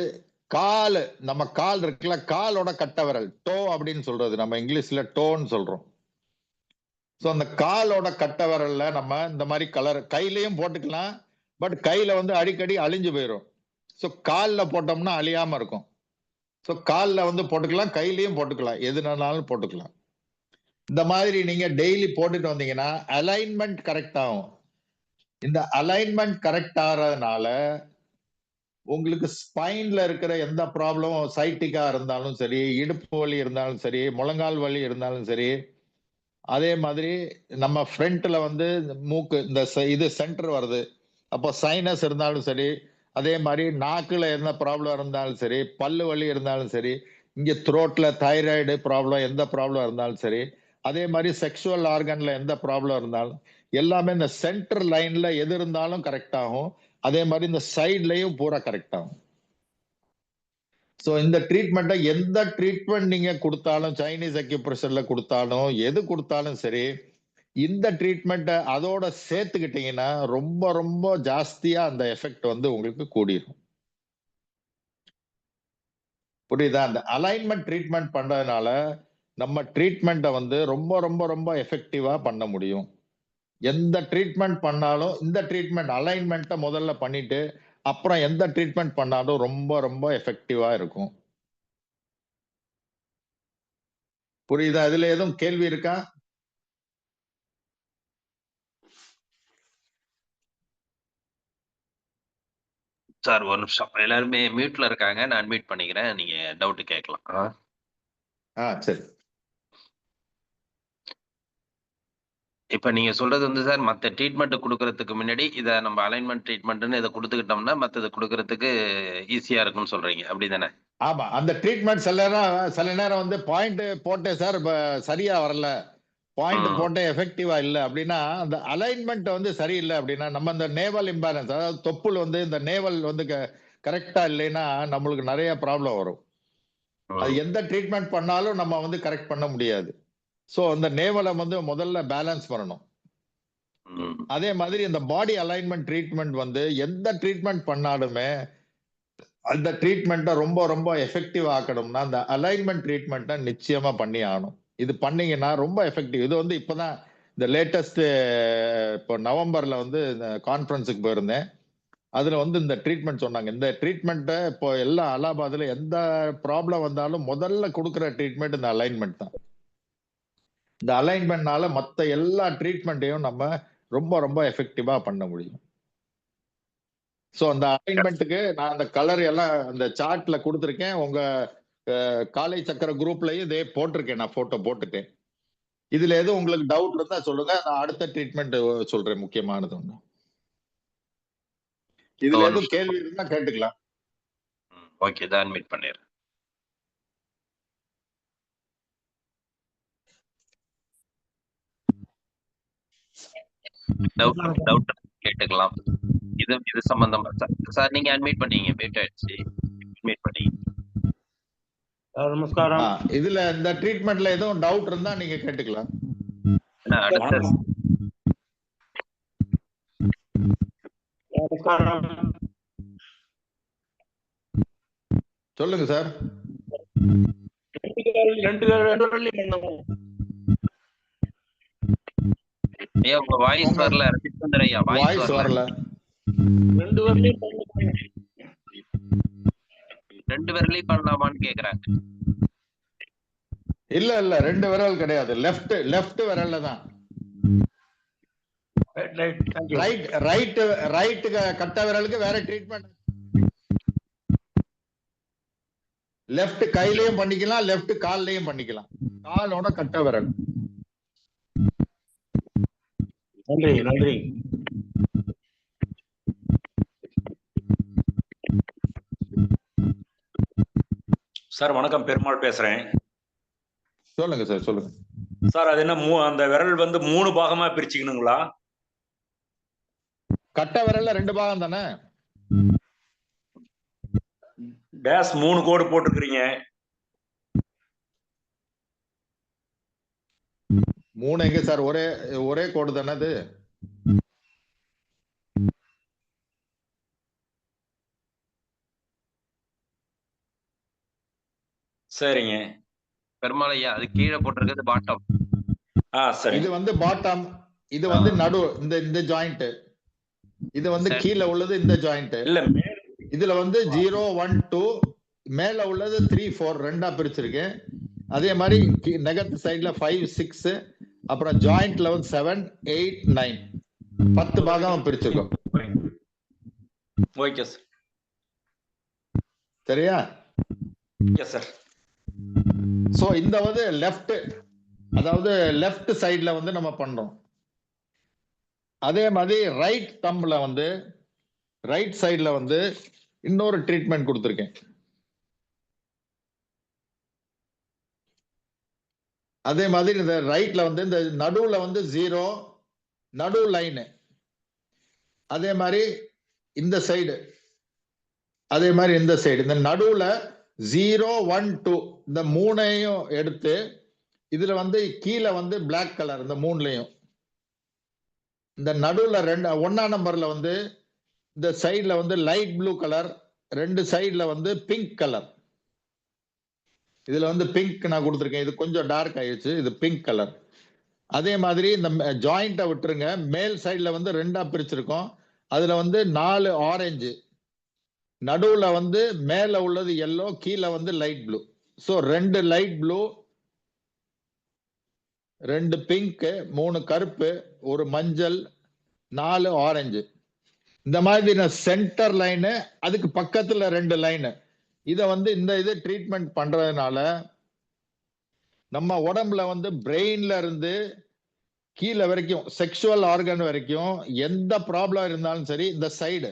நம்ம கால் இருக்குல்ல, காலோட கட்டை விரல், டோ அப்படின்னு சொல்றது, நம்ம இங்கிலீஷ்ல டோன்னு சொல்றோம். ஸோ அந்த காலோட கட்டை விரல்ல நம்ம இந்த மாதிரி கலர் கையிலையும் போட்டுக்கலாம், பட் கையில வந்து அடிக்கடி அழிஞ்சு போயிடும். ஸோ காலில் போட்டோம்னா அழியாம இருக்கும். ஸோ காலில் வந்து போட்டுக்கலாம், கையிலையும் போட்டுக்கலாம், எதுனாலும் போட்டுக்கலாம். இந்த மாதிரி நீங்க டெய்லி போட்டுட்டு வந்தீங்கன்னா அலைன்மெண்ட் கரெக்ட் ஆகும். இந்த அலைன்மெண்ட் கரெக்ட் ஆகிறதுனால உங்களுக்கு ஸ்பைன்ல இருக்கிற எந்த ப்ராப்ளமும், சைட்டிக்கா இருந்தாலும் சரி, இடுப்பு வலி இருந்தாலும் சரி, முழங்கால் வலி இருந்தாலும் சரி, அதே மாதிரி நம்ம ஃப்ரண்ட்ல வந்து மூக்கு இந்த இது சென்டர் வருது, அப்போ சைனஸ் இருந்தாலும் சரி, அதே மாதிரி நாக்குல என்ன ப்ராப்ளம் இருந்தாலும் சரி, பல்லு வலி இருந்தாலும் சரி, இங்க த்ரோட்ல தைராய்டு ப்ராப்ளம், எந்த ப்ராப்ளம் இருந்தாலும் சரி, அதே மாதிரி செக்ஷுவல் ஆர்கன்ல எந்த ப்ராப்ளம் இருந்தாலும் எல்லாமே இந்த சென்டர் லைன்ல எது இருந்தாலும் கரெக்ட் ஆகும். அதே மாதிரி இந்த சைட்லயும் பூரா கரெக்ட் ஆகும். ஸோ இந்த ட்ரீட்மெண்ட்டை எந்த ட்ரீட்மெண்ட் நீங்க கொடுத்தாலும், சைனீஸ் அக்யூப்ரெஷர்ல கொடுத்தாலும், எது கொடுத்தாலும் சரி, இந்த ட்ரீட்மெண்ட்டை அதோட சேர்த்துக்கிட்டீங்கன்னா ரொம்ப ரொம்ப ஜாஸ்தியா அந்த எஃபெக்ட் வந்து உங்களுக்கு கூடிரும். புரியுதா? அந்த அலைன்மெண்ட் ட்ரீட்மெண்ட் பண்றதுனால நம்ம ட்ரீட்மெண்ட்டை வந்து ரொம்ப ரொம்ப ரொம்ப எஃபெக்டிவா பண்ண முடியும். எந்த ட்ரீட்மெண்ட் பண்ணாலும் இந்த ட்ரீட்மெண்ட் அலைன்மெண்ட்டை முதல்ல பண்ணிட்டு அப்புறம் எந்த ட்ரீட்மெண்ட் பண்ணாலும் ரொம்ப ரொம்ப எஃபெக்டிவா இருக்கும். புரியுதா? இதுல எதுவும் கேள்வி இருக்கா? சார் ஒரு நிமிஷம். எல்லாருமே மியூட்ல இருக்காங்க. நான் அன்மியூட் பண்ணிக்கிறேன். நீங்க டவுட் கேட்கலாம். சரி. இப்ப நீங்க சொல்றது வந்து சார் மத்த ட்ரீட்மெண்ட் குடுக்கறதுக்கு முன்னாடி இத நம்ம அலைன்மென்ட் ட்ரீட்மெண்ட்ன்னு இத குடுத்துக்கிட்டோம்னா, மத்தது குடுக்கறதுக்கு ஈஸியா இருக்கும்னு சொல்றீங்க. அப்படிதானே? ஆமா, அந்த ட்ரீட்மெண்ட் சில நேரம் வந்து பாயிண்ட் போட்டேன் சார், சரியா வரல, பாயிண்ட் ம். போட்டேன் எஃபெக்டிவா இல்ல அப்படின்னா, அந்த அலைன்மெண்ட் வந்து சரியில்லை அப்படின்னா, நம்ம இந்த நேவல் இம்பேலன்ஸ், அதாவது தொப்புள் வந்து இந்த நேவல் வந்து கரெக்டா இல்லைன்னா நம்மளுக்கு நிறைய ப்ராப்ளம் வரும். அது ம். எந்த ட்ரீட்மெண்ட் பண்ணாலும் நம்ம வந்து கரெக்ட் பண்ண முடியாது. சோ அந்த நேவலை வந்து முதல்ல பேலன்ஸ் பண்ணணும். ம். அதே மாதிரி இந்த பாடி அலைன்மெண்ட் ட்ரீட்மெண்ட் வந்து எந்த ட்ரீட்மெண்ட் பண்ணாலுமே அந்த ட்ரீட்மெண்ட்டை ரொம்ப ரொம்ப எஃபெக்டிவ் ஆக்கணும்னா அந்த அலைன்மெண்ட் ட்ரீட்மெண்ட்டை நிச்சயமா பண்ணி ஆகணும். இது பண்ணீங்கன்னா ரொம்ப எஃபெக்டிவ். இது வந்து இப்பதான் இந்த லேட்டஸ்ட், இப்போ நவம்பர்ல வந்து இந்த கான்ஃபரன்ஸுக்கு போயிருந்தேன். அதுல வந்து இந்த ட்ரீட்மெண்ட் சொன்னாங்க. இந்த ட்ரீட்மெண்ட்டை இப்போ எல்லா அலாபாத்ல எந்த ப்ராப்ளம் வந்தாலும் முதல்ல கொடுக்குற ட்ரீட்மெண்ட் இந்த அலைன்மெண்ட் தான். இந்த அலைன்மெண்ட்னால மத்த எல்லா ட்ரீட்மெண்ட்டையும் நம்ம ரொம்ப ரொம்ப எஃபெக்டிவா பண்ண முடியும். சோ அந்த அலைன்மெண்ட்டுக்கு நான் அந்த கலர் எல்லாம் அந்த சார்ட்ல கொடுத்துருக்கேன். உங்க காலை சக்கர குரூப்லயும் இதே போட்டிருக்கேன், நான் போட்டோ போட்டுட்டேன். இதுல எதுவும் உங்களுக்கு டவுட் இருந்தா சொல்லுங்க, நான் அடுத்த ட்ரீட்மெண்ட் சொல்றேன் முக்கியமானது ஒண்ணு. இதுல ஒரு எதுவும் நிமிஷம். கேள்வி இருந்தா கேட்டுக்கலாம். ஓகே. இதான் அட்மிட் பண்ணிடுறேன். டவுட் கேட்டுக்கலாம். இது சம்பந்தமா சார் நீங்க அட்மிட் பண்ணீங்க. மியூட் ஆயிடுச்சு. அட்மிட் பண்ணீங்க. நமஸ்காரம். இதுல இந்த ட்ரீட்மெண்ட்ல எதுவும் டவுட் இருந்தா நீங்க கேட்டுக்கலாம். அடுத்த நமஸ்காரம். சொல்லுங்க சார். ரெண்டு வரலி பண்ணணும். ஐயா உங்க வாய்ஸ் வரல. ரவிச்சந்திர ஐயா வாய்ஸ் வரல. ரெண்டு வரலி பண்ணணும். ரெண்டு விரலையும் பண்ணலாமான்னு கேக்குறாங்க. இல்ல இல்ல, ரெண்டு விரல் கிடையாது, லெஃப்ட் விரல்ல தான். ரைட் கட்ட விரலுக்கு வேற ட்ரீட்மெண்ட். லெஃப்ட் கையிலயும் பண்ணிக்கலாம், லெஃப்ட் கால்லயும் பண்ணிக்கலாம். காலோட கட்ட விரல். நன்றி நன்றி. சார் வணக்கம், பெருமாள் பேசுறேன். சொல்லுங்க சார், சொல்லுங்க சார். அது என்ன அந்த விரல் வந்து 3 பாகமா பிரிச்சுக்கணுங்களா? கட்ட விரல்ல 2 பாகம் தானே. டேஸ் 3 கோடு போட்டுக்கிறீங்க. 3 எங்க சார்? ஒரே கோடு தானே அது. சரிங்க. பெருமாள் ஐயா அது கீழே போட்டிருக்கிறது பாட்டம். சரி. இது வந்து பாட்டம், இது வந்து நடு, இந்த ஜாயிண்ட். இது வந்து கீழே உள்ளது இந்த ஜாயிண்ட். இல்ல, இதுல வந்து 0 1 2, மேல உள்ளது 3 4 ரெண்டா பிரிச்சிருக்கேன். அதே மாதிரி நெகத்து சைடுல 5 6, அப்புறம் ஜாயிண்ட்ல வந்து 7 8 9 10 பாகம் பிரிச்சிருக்கோம். Okay sir. சரியா? Yes sir. சோ இந்த வந்து அதாவது லெஃப்ட் சைடுல வந்து நம்ம பண்றோம். அதே மாதிரி ரைட் தம்ப்ல வந்து ரைட் சைடுல வந்து இன்னொரு ட்ரீட்மெண்ட் கொடுத்துருக்கேன். அதே மாதிரி இந்த ரைட்ல வந்து இந்த நடுவுல வந்து 0 நடு லைன். அதே மாதிரி இந்த சைடு, அதே மாதிரி இந்த சைடு, இந்த நடுவுல 0 1 2 இந்த 3ஐயும் எடுத்து இதுல வந்து கீழே வந்து பிளாக் கலர் இந்த 3லயும், இந்த நடுவுல 1ஆம் நம்பர்ல வந்து இந்த சைடுல வந்து லைட் ப்ளூ கலர், 2 சைடுல வந்து பிங்க் கலர். இதுல வந்து பிங்க் நான் கொடுத்துருக்கேன். இது கொஞ்சம் டார்க் ஆயிடுச்சு, இது பிங்க் கலர். அதே மாதிரி இந்த ஜாயிண்ட்டை விட்டுருங்க. மேல் சைடுல வந்து 2ஆ பிரிச்சிருக்கோம். அதுல வந்து 4 ஆரஞ்சு, நடுவுல வந்து மேல உள்ளது எல்லோ, கீழே வந்து light blue. So 2 light blue, 2 pink, 3 கருப்பு, 1 மஞ்சள், 4 ஆரஞ்சு. இந்த மாதிரி சென்டர் லைனு, அதுக்கு பக்கத்துல 2 லைனு. இத வந்து இது ட்ரீட்மெண்ட் பண்றதுனால நம்ம உடம்புல வந்து பிரெயின்ல இருந்து கீழே வரைக்கும் செக்ஷுவல் ஆர்கன் வரைக்கும் எந்த ப்ராப்ளம் இருந்தாலும் சரி இந்த சைடு.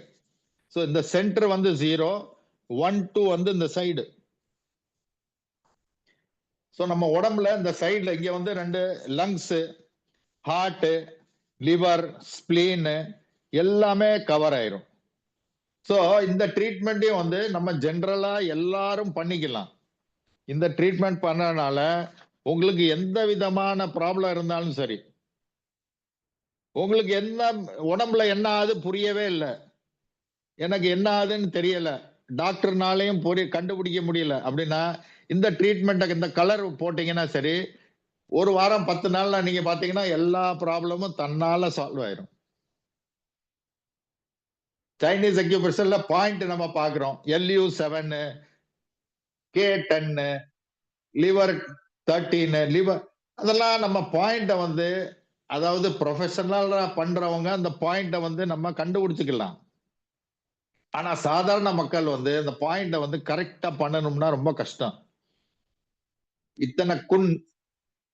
ஸோ இந்த சென்டர் வந்து 0, 1, 2 வந்து இந்த சைடு. ஸோ நம்ம உடம்புல இந்த சைடுல இங்க வந்து 2 லங்ஸ், ஹார்ட், லிவர், ஸ்பிளீன் எல்லாமே கவர் ஆயிரும். ஸோ இந்த ட்ரீட்மெண்ட்டையும் வந்து நம்ம ஜென்ரலா எல்லாரும் பண்ணிக்கலாம். இந்த ட்ரீட்மெண்ட் பண்ணனால உங்களுக்கு எந்த விதமான ப்ராப்ளம் இருந்தாலும் சரி, உங்களுக்கு என்ன உடம்புல என்ன ஆகுது புரியவே இல்லை, எனக்கு என்ன ஆகுதுன்னு தெரியல, டாக்டர்னாலையும் கண்டுபிடிக்க முடியல அப்படின்னா இந்த ட்ரீட்மெண்ட் இந்த கலர் போட்டீங்கன்னா சரி, ஒரு வாரம் 10 நாள்ல நீங்க பாத்தீங்கன்னா எல்லா ப்ராப்ளமும் தன்னால சால்வ் ஆயிரும். சைனீஸ் அக்யூப்ரெஷர்ல பாயிண்ட் நம்ம பாக்குறோம். LU7, K10, லிவர் 13, லிவர் அதெல்லாம் நம்ம பாயிண்ட வந்து, அதாவது ப்ரொஃபஷனலா பண்றவங்க அந்த பாயிண்ட வந்து நம்ம கண்டுபிடிச்சுக்கலாம். ஆனா சாதாரண மக்கள் வந்து அந்த பாயிண்ட வந்து கரெக்டா பண்ணணும்னா ரொம்ப கஷ்டம். இத்தனை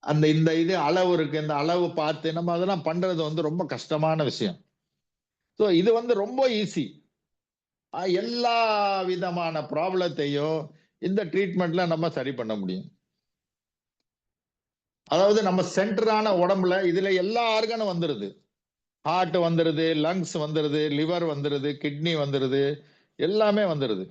அந்த இந்த இது அளவு இருக்கு, இந்த அளவு பார்த்து நம்ம அதெல்லாம் பண்றது வந்து ரொம்ப கஷ்டமான விஷயம். ஸோ இது வந்து ரொம்ப ஈஸி. எல்லா விதமான ப்ராப்ளத்தையும் இந்த ட்ரீட்மெண்ட்ல நம்ம சரி பண்ண முடியும். அதாவது நம்ம சென்டரான உடம்புல இதுல எல்லா ஆர்கனும் வந்துருது. ஹார்ட் வந்துருது, லங்ஸ் வந்துருது, லிவர் வந்துருது, கிட்னி வந்துருது, எல்லாமே வந்துருது.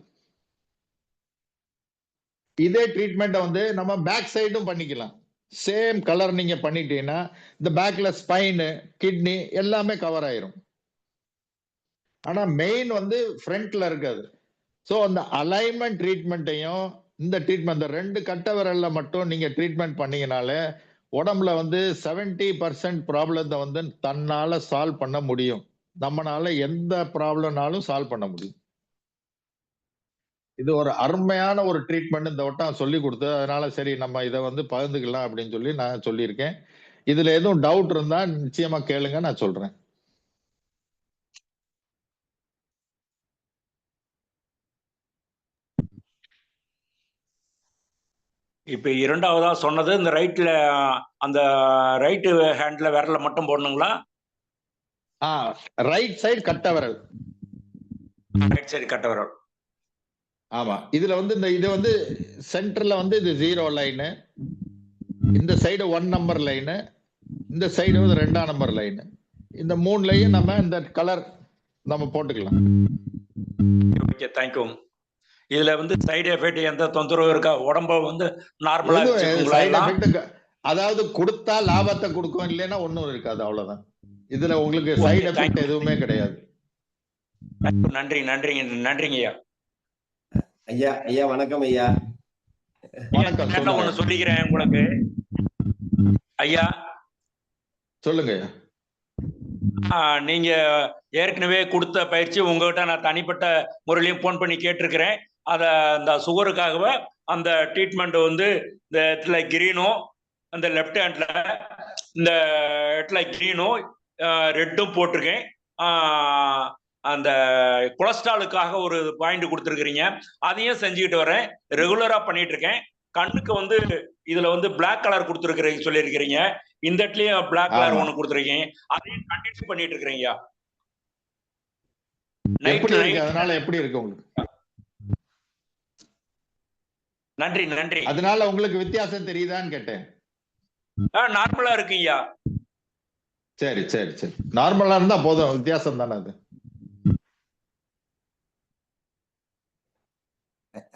இதே ட்ரீட்மெண்ட்டை வந்து நம்ம பேக் சைடும் பண்ணிக்கலாம். சேம் கலர் நீங்க பண்ணிட்டீங்கன்னா இந்த பேக்ல ஸ்பைனு, கிட்னி எல்லாமே கவர் ஆயிரும். ஆனா மெயின் வந்து ஃப்ரண்ட்ல இருக்காது. ஸோ அந்த அலைன்மெண்ட் ட்ரீட்மெண்ட்டையும் இந்த ட்ரீட்மெண்ட், இந்த 2 கட்டை விரல்ல மட்டும் நீங்க ட்ரீட்மெண்ட் பண்ணீங்கனாலே உடம்புல வந்து 70% ப்ராப்ளத்தை வந்து தன்னால சால்வ் பண்ண முடியும். நம்மளால எந்த ப்ராப்ளம்னாலும் சால்வ் பண்ண முடியும். இது ஒரு அருமையான ஒரு ட்ரீட்மெண்ட் இந்த வட்டம் சொல்லி கொடுத்து, அதனால சரி நம்ம இதை வந்து பகிர்ந்துக்கலாம் அப்படின்னு சொல்லி நான் சொல்லியிருக்கேன். இதுல எதுவும் டவுட் இருந்தா நிச்சயமா கேளுங்க, நான் சொல்றேன். இப்ப இரண்டாவதா சொன்னது இந்த ரைட்ல, அந்த ரைட்டு ஹேண்ட்ல விரல மட்டும் போடணுங்களா? ரைட் சைடு கட்டை விரல். ரைட் சைடு கட்டை விரல். ஆமா, இதுல வந்து இந்த இது வந்து சென்டர்ல வந்து இது 0 லைனு, இந்த சைடு 1 நம்பர் லைனு, இந்த சைடு வந்து 2ஆம் நம்பர் லைனு. இந்த 3லையும் நம்ம இந்த கலர் நம்ம போட்டுக்கலாம். Okay, thank you. இதுல வந்து சைடு எஃபெக்ட் எந்த தொந்தரவு இருக்கா? உடம்ப வந்து நார்மலா வச்சுக்குங்களா எல்லாம்? அதாவது கொடுத்தா லாபத்தை கொடுக்கும், இல்லைன்னா ஒண்ணும் இருக்காது, அவ்வளவுதான். இதுல உங்களுக்கு சைடு எஃபெக்ட் எதுவுமே கிடையாது. நன்றி, நன்றிங்க, நன்றிங்க ஐயா. ஐயா ஐயா வணக்கம் ஐயா. வணக்கம். ஒண்ணு சொல்லிக்கிறேன் உங்களுக்கு ஐயா. சொல்லுங்க. நீங்க ஏற்கனவே கொடுத்த பயிற்சி உங்ககிட்ட நான் தனிப்பட்ட முறையிலையும் போன் பண்ணி கேட்டிருக்கிறேன். அத இந்த சுகருக்காகவே அந்த ட்ரீட்மெண்ட் வந்து இந்த இடத்துல கிரீனும், அந்த லெஃப்ட் ஹேண்ட்ல இந்த இடத்துல கிரீனும் ரெட்டும் போட்டிருக்கேன். அந்த கொலஸ்ட்ராலுக்காக ஒரு பாயிண்ட் கொடுத்துருக்கிறீங்க, அதையும் செஞ்சுக்கிட்டு வரேன், ரெகுலரா பண்ணிட்டு இருக்கேன். கண்ணுக்கு வந்து இதுல வந்து பிளாக் கலர் கொடுத்துருக்கிறீங்க சொல்லியிருக்கிறீங்க, இந்த இடத்துலயும் பிளாக் கலர் ஒண்ணு கொடுத்துருக்கீங்க, அதையும் கண்டினியூ பண்ணிட்டு இருக்கிறீங்க. அதனால எப்படி இருக்கு உங்களுக்கு? நன்றி, நன்றி. அதனால உங்களுக்கு வித்தியாசம் தெரியுதான்னு கேட்டேன். நார்மலா இருக்குங்கய்யா. சரி சரி சரி, நார்மலா இருந்தா போதும், வித்தியாசம் தானே அது.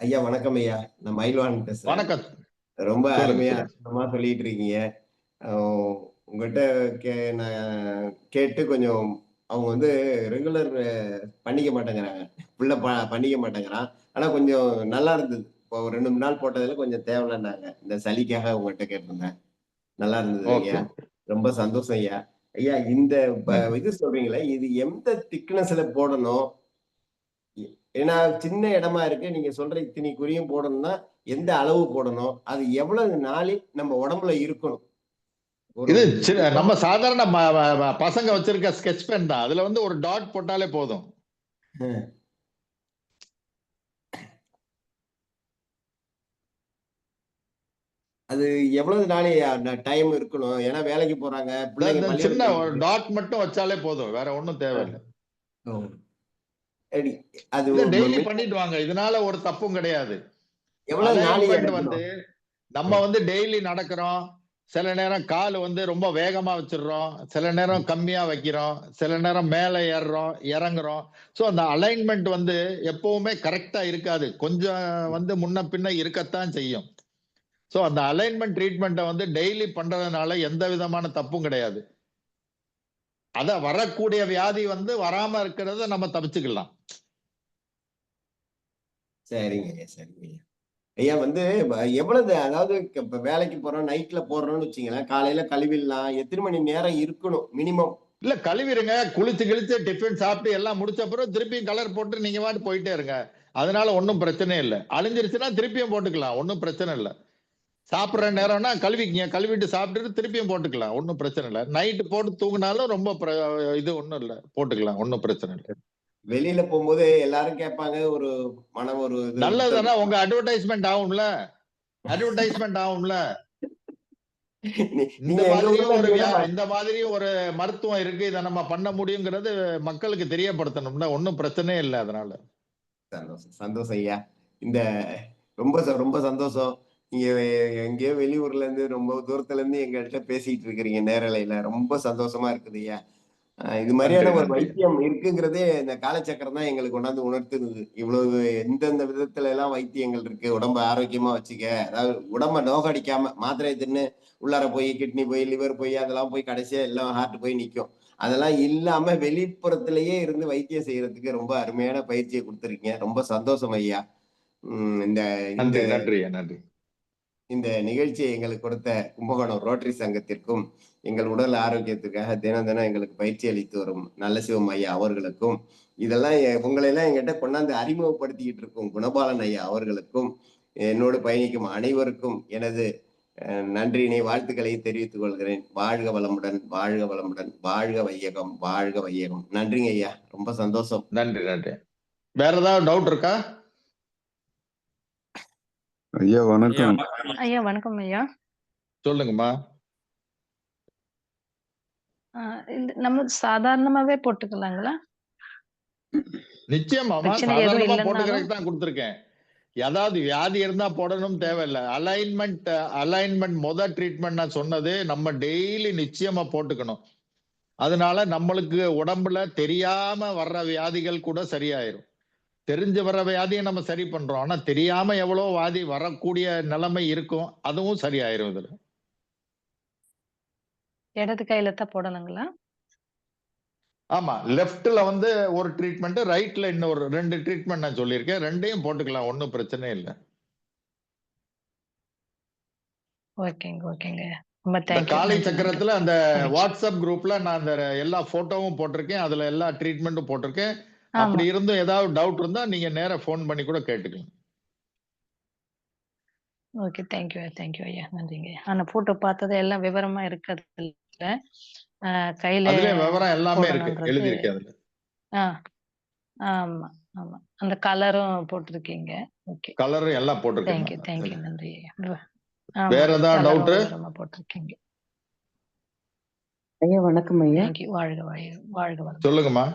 ஐயா வணக்கம் ஐயா, நான் மயில்வான் பேசுறேன். வணக்கம். ரொம்ப அருமையா சொல்லிட்டு இருக்கீங்க. உங்ககிட்ட நான் கேட்டு கொஞ்சம் அவங்க வந்து ரெகுலர் பண்ணிக்க மாட்டேங்கிறாங்க, புள்ள பண்ணிக்க மாட்டேங்கிறான். ஆனா கொஞ்சம் நல்லா இருந்தது, இப்போ 2-3 நாள் போட்டதுல கொஞ்சம் தேவையில்லைன்னாங்க. இந்த சளிக்காக உங்ககிட்ட கேட்டிருந்தேன், நல்லா இருந்தது ஐயா, ரொம்ப சந்தோஷம் ஐயா. ஐயா இந்த இது சொல்றீங்களே, இது எந்த திக்னஸ்ல போடணும்? ஏன்னா சின்ன இடமா இருக்கு, நீங்க சொல்ற இத்தனை குறியும் போடணும்னா எந்த அளவு போடணும், அது எவ்வளவு நாளி நம்ம உடம்புல இருக்கணும்? இது நம்ம சாதாரண பசங்க வச்சிருக்க ஸ்கெட்ச் பென் தான், அதுல வந்து ஒரு டாட் போட்டாலே போதும். அது எவ்வளவு நாள் டைம் இருக்கணும்? ஏன்னா வேலைக்கு போறாங்க, பிள்ளைங்க சின்ன பள்ளிக்கூடத்துக்கு டாட் மட்டும் வச்சாலே போதும், வேற ஒண்ணும் தேவையில்லை. ஓ. சரி. அது இதை டெய்லி பண்ணிட்டு வாங்க, இதனால ஒரு தப்பும் கிடையாது. எவ்வளவு நாளைக்கு அலைன்மெண்ட் வந்து எடுக்கணும்? நம்ம வந்து டெய்லி நடக்கிறோம், சில நேரம் கால் வந்து ரொம்ப வேகமா வச்சிடுறோம், சில நேரம் கம்மியா வைக்கிறோம், சில நேரம் மேல ஏறுறோம் இறங்குறோம். ஸோ அந்த அலைன்மெண்ட் வந்து எப்பவுமே கரெக்டா இருக்காது, கொஞ்சம் வந்து முன்ன பின்ன இருக்கத்தான் செய்யும். ஸோ அந்த அலைன்மெண்ட் ட்ரீட்மெண்ட்டை வந்து டெய்லி பண்றதுனால எந்த விதமான தப்பும் கிடையாது. அத வரக்கூடிய வியாதி வந்து வராம இருக்கிறத நம்ம தப்பிச்சுக்கலாம். சரிங்க ஐயா, சரிங்க ஐயா. ஐயா வந்து எவ்வளவு, அதாவது இப்ப வேலைக்கு போறோம், நைட்ல போடுறோம்னு வச்சுங்களேன், காலையில கழுவிடலாம், எத்தனை மணி நேரம் இருக்கணும் மினிமம்? இல்ல கழுவிடுங்க, குளிச்சு கிழிச்சு டிஃபன் சாப்பிட்டு எல்லாம் முடிச்ச அப்புறம் திருப்பியும் கலர் போட்டு நீங்க வாட்டு போயிட்டே இருங்க. அதனால ஒன்றும் பிரச்சனை இல்லை. அழிஞ்சிருச்சுன்னா திருப்பியும் போட்டுக்கலாம், ஒன்றும் பிரச்சனை இல்லை. சாப்பிட்ற நேரம்னா கழுவிக்கிங்க, கழுவிட்டு சாப்பிட்டுட்டு திருப்பியும் போட்டுக்கலாம், ஒன்றும் பிரச்சனை இல்லை. நைட்டு போட்டு தூங்கினாலும் ரொம்ப இது ஒன்றும் இல்லை, போட்டுக்கலாம், ஒன்றும் பிரச்சனை இல்லை. வெளியில போகும்போது எல்லாரும் கேட்பாங்க, ஒரு மனம் ஒரு இது நல்லதுதானே, உங்க அட்வர்டைஸ்மெண்ட் ஆகும்ல, அட்வர்டைஸ்மெண்ட் ஆகும்ல. இந்த மாதிரி ஒரு மருத்துவம் இருக்கு, இதை நம்ம பண்ண முடியுங்கிறது மக்களுக்கு தெரியப்படுத்தணும்ல, ஒன்றும் பிரச்சனையே இல்லை. அதனால சந்தோஷம், சந்தோஷம் ஐயா. இந்த ரொம்ப சந்தோஷம். நீங்க எங்கேயோ வெளியூர்ல இருந்து, ரொம்ப தூரத்துல இருந்து எங்கள்கிட்ட பேசிட்டு இருக்கிறீங்க நேரலையில, ரொம்ப சந்தோஷமா இருக்குது ஐயா. இது மாதிரியான ஒரு வைத்தியம் இருக்குங்கிறதே இந்த காலச்சக்கரம் தான் எங்களுக்கு கொண்டாந்து உணர்த்துது. இவ்வளவு எந்தெந்த விதத்துல எல்லாம் வைத்தியங்கள் இருக்கு, உடம்ப ஆரோக்கியமா வச்சுக்க, அதாவது உடம்ப நோகடிக்காம, மாத்திரை தின்னு உள்ளார போய் கிட்னி போய் லிவர் போய் அதெல்லாம் போய் கடைசியா எல்லாம் ஹார்ட் போய் நிக்கும். அதெல்லாம் இல்லாம வெளிப்புறத்திலேயே இருந்து வைத்தியம் செய்யறதுக்கு ரொம்ப அருமையான பயிற்சியை கொடுத்துருக்கீங்க. ரொம்ப சந்தோஷம் ஐயா. இந்த நன்றி. இந்த நிகழ்ச்சியை எங்களுக்கு கொடுத்த கும்பகோணம் ரோட்டரி சங்கத்திற்கும், எங்கள் உடல் ஆரோக்கியத்துக்காக தினம் தினம் எங்களுக்கு பயிற்சி அளித்து வரும் நல்ல சிவம் ஐயா அவர்களுக்கும், இதெல்லாம் உங்களெல்லாம் எங்கிட்ட கொண்டாந்து அறிமுகப்படுத்திக்கிட்டு இருக்கும் குணபாலன் ஐயா அவர்களுக்கும், என்னோடு பயணிக்கும் அனைவருக்கும் எனது நன்றியினை வாழ்த்துக்களை தெரிவித்துக் கொள்கிறேன். வாழ்க வளமுடன், வாழ்க வளமுடன், வாழ்க வையகம், வாழ்க வையகம். நன்றிங்க ஐயா, ரொம்ப சந்தோஷம். நன்றி. வேற ஏதாவது டவுட் இருக்கா? ஐயா வணக்கம். ஐயா வணக்கம் ஐயா. சொல்லுங்கம்மா. நம்ம சாதாரணமாவே போட்டுக்கலாங்களா? நிச்சயமா சாதாரணமா போட்டுக்கிறதுக்கு தான் கொடுத்துருக்கேன். ஏதாவது வியாதி இருந்தா போடணும் தேவையில்லை. அலைன்மெண்ட் முதல் ட்ரீட்மெண்ட் நான் சொன்னது நம்ம டெய்லி நிச்சயமா போட்டுக்கணும். அதனால நம்மளுக்கு உடம்புல தெரியாம வர்ற வியாதிகள் கூட சரியாயிரும். தெரிஞ்சு வர்ற வியாதியை நம்ம சரி பண்றோம், ஆனா தெரியாம எவ்வளவு வியாதி வரக்கூடிய நிலைமை இருக்கும், அதுவும் சரியாயிரும். இதுல இடது கையில தான் போடணுங்களா? ஆமா, லெஃப்ட்ல வந்து ஒரு ட்ரீட்மெண்ட், ரைட்ல இன்னொரு 2 ட்ரீட்மெண்ட் நான் சொல்லியிருக்கேன். 2யும் போட்டுக்கலாம், ஒன்றும் பிரச்சனை இல்லை. ஓகேங்க. காலை சக்கரத்துல அந்த வாட்ஸ்அப் குரூப்ல நான் அந்த எல்லா போட்டோவும் போட்டிருக்கேன், அதுல எல்லா ட்ரீட்மெண்ட்டும் போட்டிருக்கேன். அப்படி இருந்தும் ஏதாவது டவுட் இருந்தா நீங்க நேரா போன் பண்ணி கூட கேட்டுக்கலாம். ஓகே, தேங்க்யூ ஐயா, நன்றிங்க. ஆனா போட்டோ பார்த்தது எல்லாம் விவரமா இருக்கிறது இல்ல, கையில விவரம் எல்லாமே இருக்கு, எழுதி இருக்கு அதுல. ஆமா, அந்த கலரும் போட்டிருக்கீங்க. ஓகே, கலரும் எல்லாம் போட்டிருக்கீங்க. தேங்க்யூ நன்றி ஐயா. வேற ஏதாவது டவுட்? போட்டிருக்கீங்க. ஐயா வணக்கம் ஐயா. வாழ்க. சொல்லுங்கம்மா.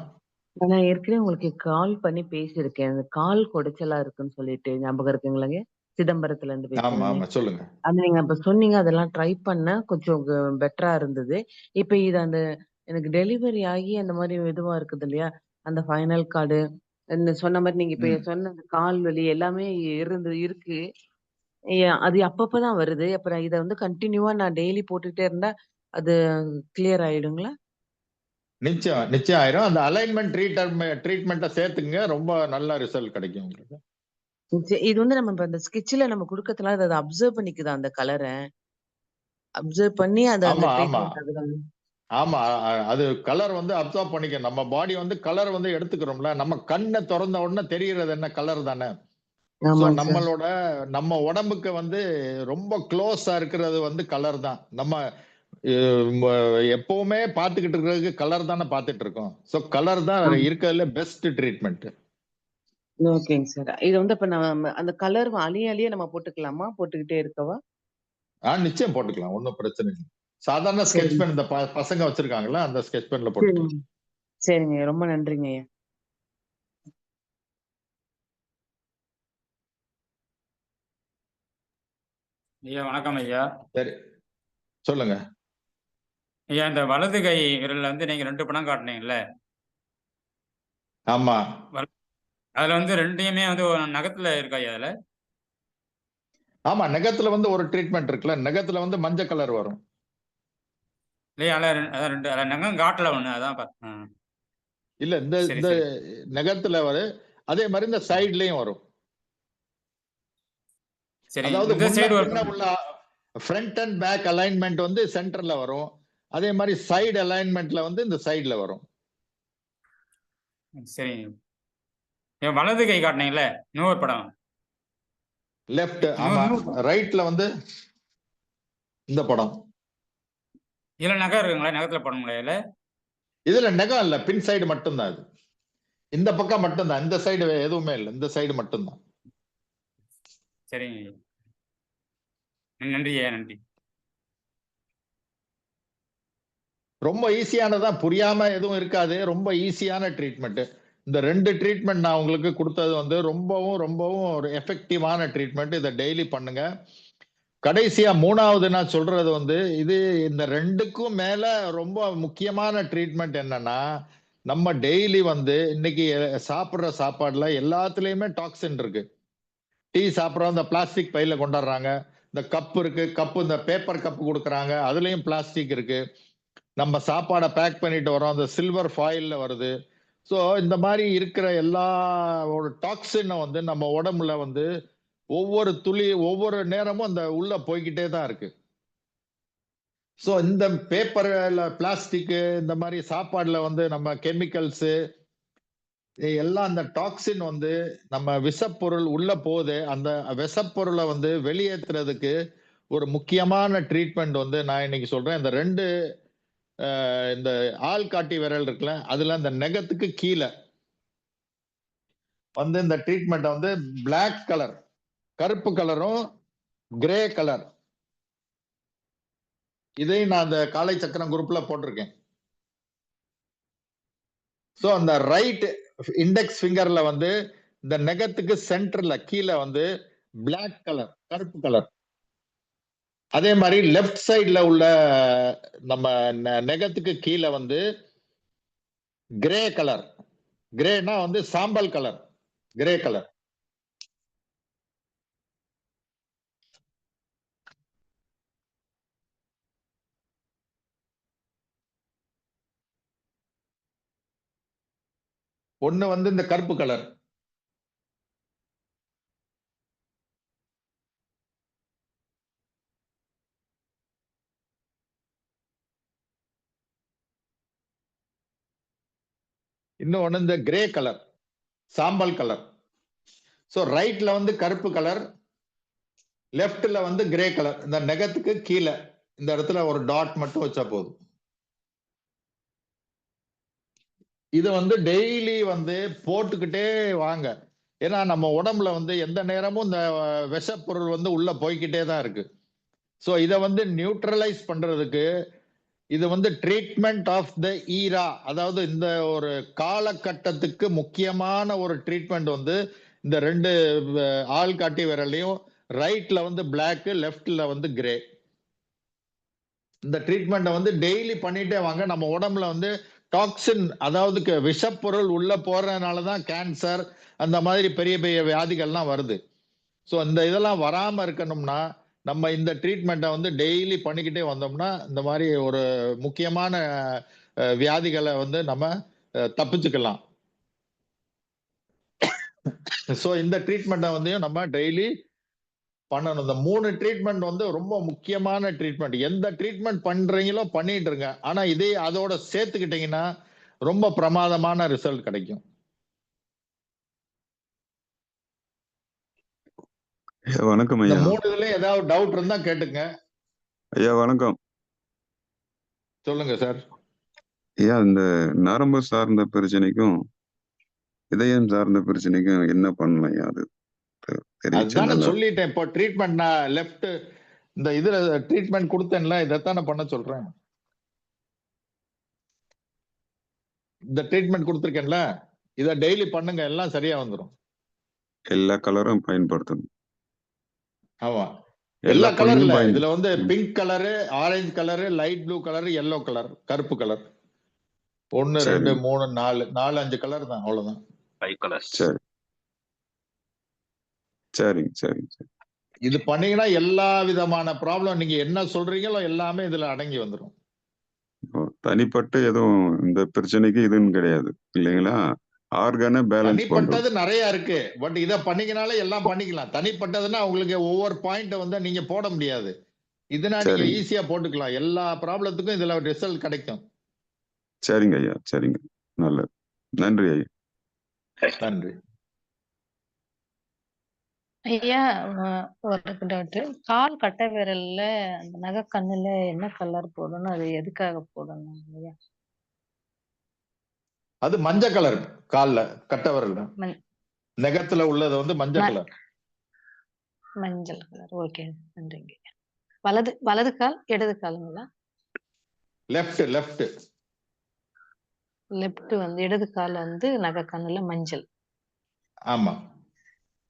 நான் ஏற்கனவே உங்களுக்கு கால் பண்ணி பேசியிருக்கேன், அந்த கால் குடைச்சலா இருக்குன்னு சொல்லிட்டு, ஞாபகம் இருக்குங்களா? சிதம்பரத்துல இருந்து பேசுறேன். சொல்லுங்க. அது நீங்க அப்ப சொன்னீங்க, அதெல்லாம் ட்ரை பண்ண கொஞ்சம் பெட்டரா இருந்தது. இப்ப இது அந்த எனக்கு டெலிவரி ஆகி அந்த மாதிரி இதுவா இருக்குது இல்லையா, அந்த ஃபைனல் கார்டு சொன்ன மாதிரி நீங்க இப்ப சொன்ன கால் வலி எல்லாமே இருக்கு. அது அப்பப்பதான் வருது. அப்புறம் இதை வந்து கண்டினியூவா நான் டெய்லி போட்டுட்டே இருந்தா அது கிளியர் ஆயிடுங்களா? நிச்சயம் ஆயிரும். அந்த அலைன்மெண்ட் ட்ரீட்மெண்ட்டை சேர்த்துங்க, ரொம்ப நல்ல ரிசல்ட் கிடைக்கும் உங்களுக்கு. இது வந்து நம்ம இப்ப அந்த ஸ்கெட்ச்ல நம்ம குடுக்கறதுல அதை அப்சர்வ் பண்ணிக்குதா, அந்த கலரை அப்சர்வ் பண்ணி அதை ஆமா, அது கலர் வந்து அப்சர்வ் பண்ணிக்க. நம்ம பாடி வந்து கலர் வந்து எடுத்துக்கிறோம்ல, நம்ம கண்ணை திறந்த உடனே தெரிகிறது என்ன கலர் தானே. நம்ம உடம்புக்கு வந்து ரொம்ப க்ளோஸா இருக்கிறது வந்து கலர் தான். நம்ம எப்பவுமே பாத்துக்கிட்டு இருக்கிறதுக்கு கலர் தானே பாத்துட்டு இருக்கோம். சோ கலர் தான் இருக்கிறதுல பெஸ்ட் ட்ரீட்மெண்ட். ஓகேங்க சார். இது வந்து இப்ப நம்ம அந்த கலர் அழிய நம்ம போட்டுக்கலாமா, போட்டுக்கிட்டே இருக்கவா? நிச்சயம் போட்டுக்கலாம், ஒன்றும் பிரச்சனை இல்லை. சாதாரண ஸ்கெட்ச் சரிங்க பென் இந்த பசங்க வச்சிருக்காங்களா, அந்த ஸ்கெட்ச் பென்ல போட்டுக்கலாம். சரிங்க சரிங்க ஐயா, ரொம்ப நன்றிங்க ஐயா. ஐயா வணக்கம் ஐயா. சரி, சொல்லுங்க. ஐயா இந்த வலது கை விரல்ல வந்து நீங்க 2 படம் காட்டுனீங்கல்ல, ஆமா அதுல வந்து 2யுமே வந்து ஒரு நகத்துல இருக்கா ஐயா அதுல? ஆமா, நகத்துல வந்து ஒரு ட்ரீட்மெண்ட் இருக்குல்ல, நகத்துல வந்து மஞ்சள் கலர் வரும். இல்லையா அதான் 2 அதுல நகம் காட்டல ஒண்ணு அதான் பார்த்தேன். இல்ல இந்த சரி இந்த சரி நகத்துல வரும், அதே மாதிரி இந்த சைட்லயும் வரும். சரி. அதாவது இந்த முன்ன சைடு ஒரு பின்ன உள்ள ஃப்ரண்ட் அண்ட் பேக் அலைன்மெண்ட் வந்து சென்டர்ல வரும், அதே மாதிரி சைடு அலைன்மெண்ட்ல வந்து இந்த சைடுல வரும். சரிங்க. ஐயா வலது கை காட்டினீங்கல்ல இன்னொரு படம், லெஃப்ட், ஆமா. ரைட்ல வந்து இந்த படம். இதுல நகம் இருக்குங்களா? நகத்துல போடணுங்களா இதுல? இதுல நகம் இல்ல, பின் சைடு மட்டும்தான். இது இந்த பக்கம் மட்டும்தான், இந்த சைடு எதுவுமே இல்லை, இந்த சைடு மட்டும்தான். சரிங்க ஐயா. நன்றி ஐயா, நன்றி. ரொம்ப ஈஸியானதான், புரியாம எதுவும் இருக்காது, ரொம்ப ஈஸியான ட்ரீட்மெண்ட். இந்த 2 ட்ரீட்மெண்ட் நான் உங்களுக்கு கொடுத்தது வந்து ரொம்பவும் ஒரு எஃபெக்டிவான ட்ரீட்மெண்ட். இதை டெய்லி பண்ணுங்க. கடைசியா 3வது நான் சொல்றது வந்து இது, இந்த 2க்கும் மேல ரொம்ப முக்கியமான ட்ரீட்மெண்ட் என்னன்னா, நம்ம டெய்லி வந்து இன்னைக்கு சாப்பிடுற சாப்பாடுல எல்லாத்துலயுமே டாக்ஸின் இருக்கு. டீ சாப்பிட்றோம், இந்த பிளாஸ்டிக் பையில கொண்டாடுறாங்க. இந்த கப் இருக்கு, கப்பு இந்த பேப்பர் கப் கொடுக்குறாங்க, அதுலயும் பிளாஸ்டிக் இருக்கு. நம்ம சாப்பாடை பேக் பண்ணிட்டு வரோம், அந்த சில்வர் ஃபாயில்ல வருது. ஸோ இந்த மாதிரி இருக்கிற எல்லா ஒரு டாக்ஸினை வந்து நம்ம உடம்புல வந்து ஒவ்வொரு துளி ஒவ்வொரு நேரமும் அந்த உள்ள போய்கிட்டே தான் இருக்கு. ஸோ இந்த பேப்பர்ல பிளாஸ்டிக்கு, இந்த மாதிரி சாப்பாடுல வந்து நம்ம கெமிக்கல்ஸு எல்லாம், அந்த டாக்ஸின் வந்து நம்ம விஷப்பொருள் உள்ள போகுது. அந்த விஷப்பொருளை வந்து வெளியேற்றுறதுக்கு ஒரு முக்கியமான ட்ரீட்மெண்ட் வந்து நான் இன்னைக்கு சொல்றேன். இந்த 2 இந்த ஆள்காட்டி விரல் இருக்குல்ல, அதுல அந்த நெகத்துக்கு கீழே வந்து இந்த ட்ரீட்மெண்ட் வந்து பிளாக் கலர், கருப்பு கலரும் கிரே கலர், இதை நான் அந்த காலை சக்கரம் குரூப்ல போட்டிருக்கேன். ஸோ அந்த ரைட் இண்டெக்ஸ் ஃபிங்கர்ல வந்து இந்த நெகத்துக்கு சென்டர்ல கீழே வந்து பிளாக் கலர், கருப்பு கலர். அதே மாதிரி லெஃப்ட் சைட்ல உள்ள நம்ம நெகத்துக்கு கீழே வந்து கிரே கலர். கிரேனா வந்து சாம்பல் கலர், கிரே கலர். ஒண்ணு வந்து இந்த கருப்பு கலர். இன்னொன்னு இந்த கிரே கலர், சாம்பல் கலர். ஸோ ரைட்ல வந்து கருப்பு கலர், லெஃப்ட்ல வந்து கிரே கலர். இந்த நெகத்துக்கு கீழே இந்த இடத்துல ஒரு டாட் மட்டும் வச்சா போதும். இது வந்து டெய்லி வந்து போட்டுக்கிட்டே வாங்க. ஏன்னா நம்ம உடம்புல வந்து எந்த நேரமும் இந்த விஷப்பொருள் வந்து உள்ள போய்கிட்டே தான் இருக்கு. ஸோ இதை வந்து நியூட்ரலைஸ் பண்றதுக்கு இது வந்து ட்ரீட்மெண்ட் ஆஃப் த ஈரா, அதாவது இந்த ஒரு காலகட்டத்துக்கு முக்கியமான ஒரு ட்ரீட்மெண்ட் வந்து இந்த 2 ஆள்காட்டி விரலையும் ரைட்ல வந்து பிளாக், லெஃப்ட்ல வந்து கிரே. இந்த ட்ரீட்மெண்ட்டை வந்து டெய்லி பண்ணிட்டே வாங்க. நம்ம உடம்புல வந்து டாக்ஸின், அதாவது விஷப்பொருள் உள்ள போறதுனால தான் கேன்சர், அந்த மாதிரி பெரிய பெரிய வியாதிகள்லாம் வருது. ஸோ இந்த இதெல்லாம் வராம இருக்கணும்னா நம்ம இந்த ட்ரீட்மெண்ட்டை வந்து டெய்லி பண்ணிக்கிட்டே வந்தோம்னா இந்த மாதிரி ஒரு முக்கியமான வியாதிகளை வந்து நம்ம தப்பிச்சுக்கலாம். ஸோ இந்த ட்ரீட்மெண்ட்டை வந்து நம்ம டெய்லி பண்ணணும். இந்த 3 ட்ரீட்மெண்ட் வந்து ரொம்ப முக்கியமான ட்ரீட்மெண்ட். எந்த ட்ரீட்மெண்ட் பண்றீங்களோ பண்ணிட்டு இருங்க, ஆனா இதே அதோட சேர்த்துக்கிட்டீங்கன்னா ரொம்ப பிரமாதமான ரிசல்ட் கிடைக்கும். வணக்கம் இந்த ஐயா. 3 இதுல ஏதாவது டவுட் இருந்தா கேட்டுங்க. ஐயா வணக்கம். சொல்லுங்க சார். ஐயா, இந்த நரம்பு சார்ந்த பிரச்சனைக்கும் இதயம் சார்ந்த பிரச்சனைக்கும் என்ன பண்ணலாம் ஐயா? அது அதுதான் சொல்லிட்டேன். இப்போ ட்ரீட்மெண்ட் லெஃப்ட் இந்த இதுல ட்ரீட்மெண்ட் கொடுத்தேன்ல, இதைத்தானே பண்ண சொல்றேன். இந்த ட்ரீட்மெண்ட் கொடுத்துருக்கேன்ல, இதை டெய்லி பண்ணுங்க, எல்லாம் சரியா வந்துடும். எல்லா கலரும் பயன்படுத்தணும். ஆமா, எல்லா எல்லா கலர் பொண்ணும் இல்ல. பயன் இதுல வந்து pink colour, orange colour, light blue colour, yellow colour, கருப்பு கலர். 1 2 சரிங்க 3 4 5 கலர் தான், அவ்வளவுதான். 5 கலர்ஸ். சரி சரிங்க சரிங்க சரி. இது பண்ணீங்கன்னா எல்லா விதமான ப்ராப்ளம் நீங்க என்ன சொல்றீங்களோ எல்லாமே இதுல அடங்கி வந்துடும். ஓ, தனிப்பட்டு எதுவும் இந்த பிரச்சனைக்கு இதுன்னு கிடையாது இல்லைங்களா? ஆர்கானை பேலன்ஸ் பண்றது. தனிப்பட்டது நிறைய இருக்கு, பட் இதை பண்ணீங்கனாலே எல்லாம் பண்ணிக்கலாம். தனிப்பட்டதுன்னா உங்களுக்கு ஒவ்வொரு பாயிண்ட் வந்து நீங்க போட முடியாது. இதுனா நீங்க சரிங்க ஈஸியா போட்டுக்கலாம். எல்லா ப்ராப்ளத்துக்கும் இதுல ரிசல்ட் கிடைக்கும். சரிங்க ஐயா சரிங்க. நல்லது. நன்றி ஐயா. நன்றி. ஐயா ஒரு டவுட். கால் கட்டை விரல்ல அந்த நகை கண்ணுல என்ன கலர் போடணும்? அது எதுக்காக போடணும் ஐயா? அது மஞ்சள் கலர். கால்ல கட்டை விரல்ல மஞ்- நகத்துல உள்ளது வந்து மஞ்சள் ம- கலர். மஞ்சள் கலர். ஓகே, நன்றிங்க. வலது வலது கால் இடது காலுங்களா? Left left. லெஃப்ட் வந்து இடது கால் வந்து நகை கண்ணுல மஞ்சள். ஆமா,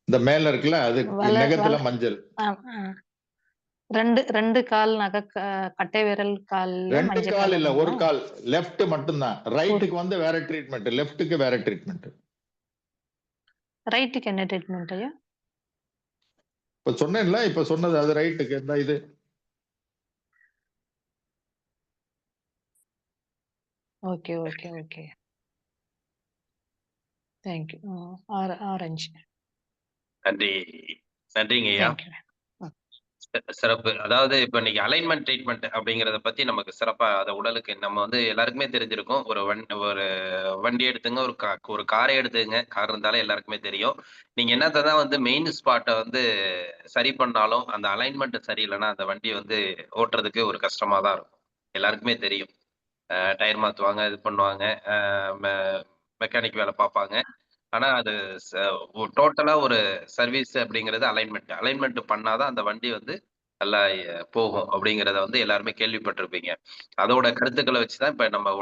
இந்த மேல இருக்குல்ல அது வல நகத்துல வல மஞ்சள். ஆ, ஆ. ரெண்டு ரெண்டு கால் நகை கட்டை விரல் கால்ல 2 மஞ்சள் கால் இல்ல, ஒரு கலருங்களா? கால். லெஃப்ட் மட்டும்தான். ஒரு ரைட்டுக்கு வந்து வேற ட்ரீட்மெண்ட், லெஃப்ட்டுக்கு வேற ட்ரீட்மெண்ட். ரைட்டுக்கு என்ன ட்ரீட்மெண்ட் ஐயா? இப்ப சொன்னேன்ல, இப்ப சொன்னது அது ரைட்டுக்கு. இந்த இது okay okay okay, thank you. Orange. நன்றி நன்றிங்க ஐயா. தேங்க்யூ. சிறப்பு. அதாவது இப்ப இன்னைக்கு அலைன்மெண்ட் ட்ரீட்மெண்ட் அப்படிங்கறத பத்தி நமக்கு சிறப்பா அத உடலுக்கு நம்ம வந்து எல்லாருக்குமே தெரிஞ்சிருக்கும். ஒரு வண்டி எடுத்துங்க, ஒரு காரை எடுத்துங்க. கார் இருந்தாலே எல்லாருக்குமே தெரியும். நீங்க என்னதான் வந்து மெயின் ஸ்பாட்டை வந்து சரி பண்ணாலும் அந்த அலைன்மெண்ட் சரியில்லைன்னா அந்த வண்டி வந்து ஓட்டுறதுக்கு ஒரு கஷ்டமா தான் இருக்கும். எல்லாருக்குமே தெரியும். டயர் மாத்துவாங்க, இது பண்ணுவாங்க, மெக்கானிக் வேலை பார்ப்பாங்க. ஆனா அது டோட்டலா ஒரு சர்வீஸ் அப்படிங்கிறது அலைன்மெண்ட். அலைன்மெண்ட் பண்ணாதான் அந்த வண்டி வந்து நல்லா போகும் அப்படிங்கிறத வந்து எல்லாருமே கேள்விப்பட்டிருப்பீங்க. அதோட கருத்துக்களை வச்சுதான் இப்ப நம்ம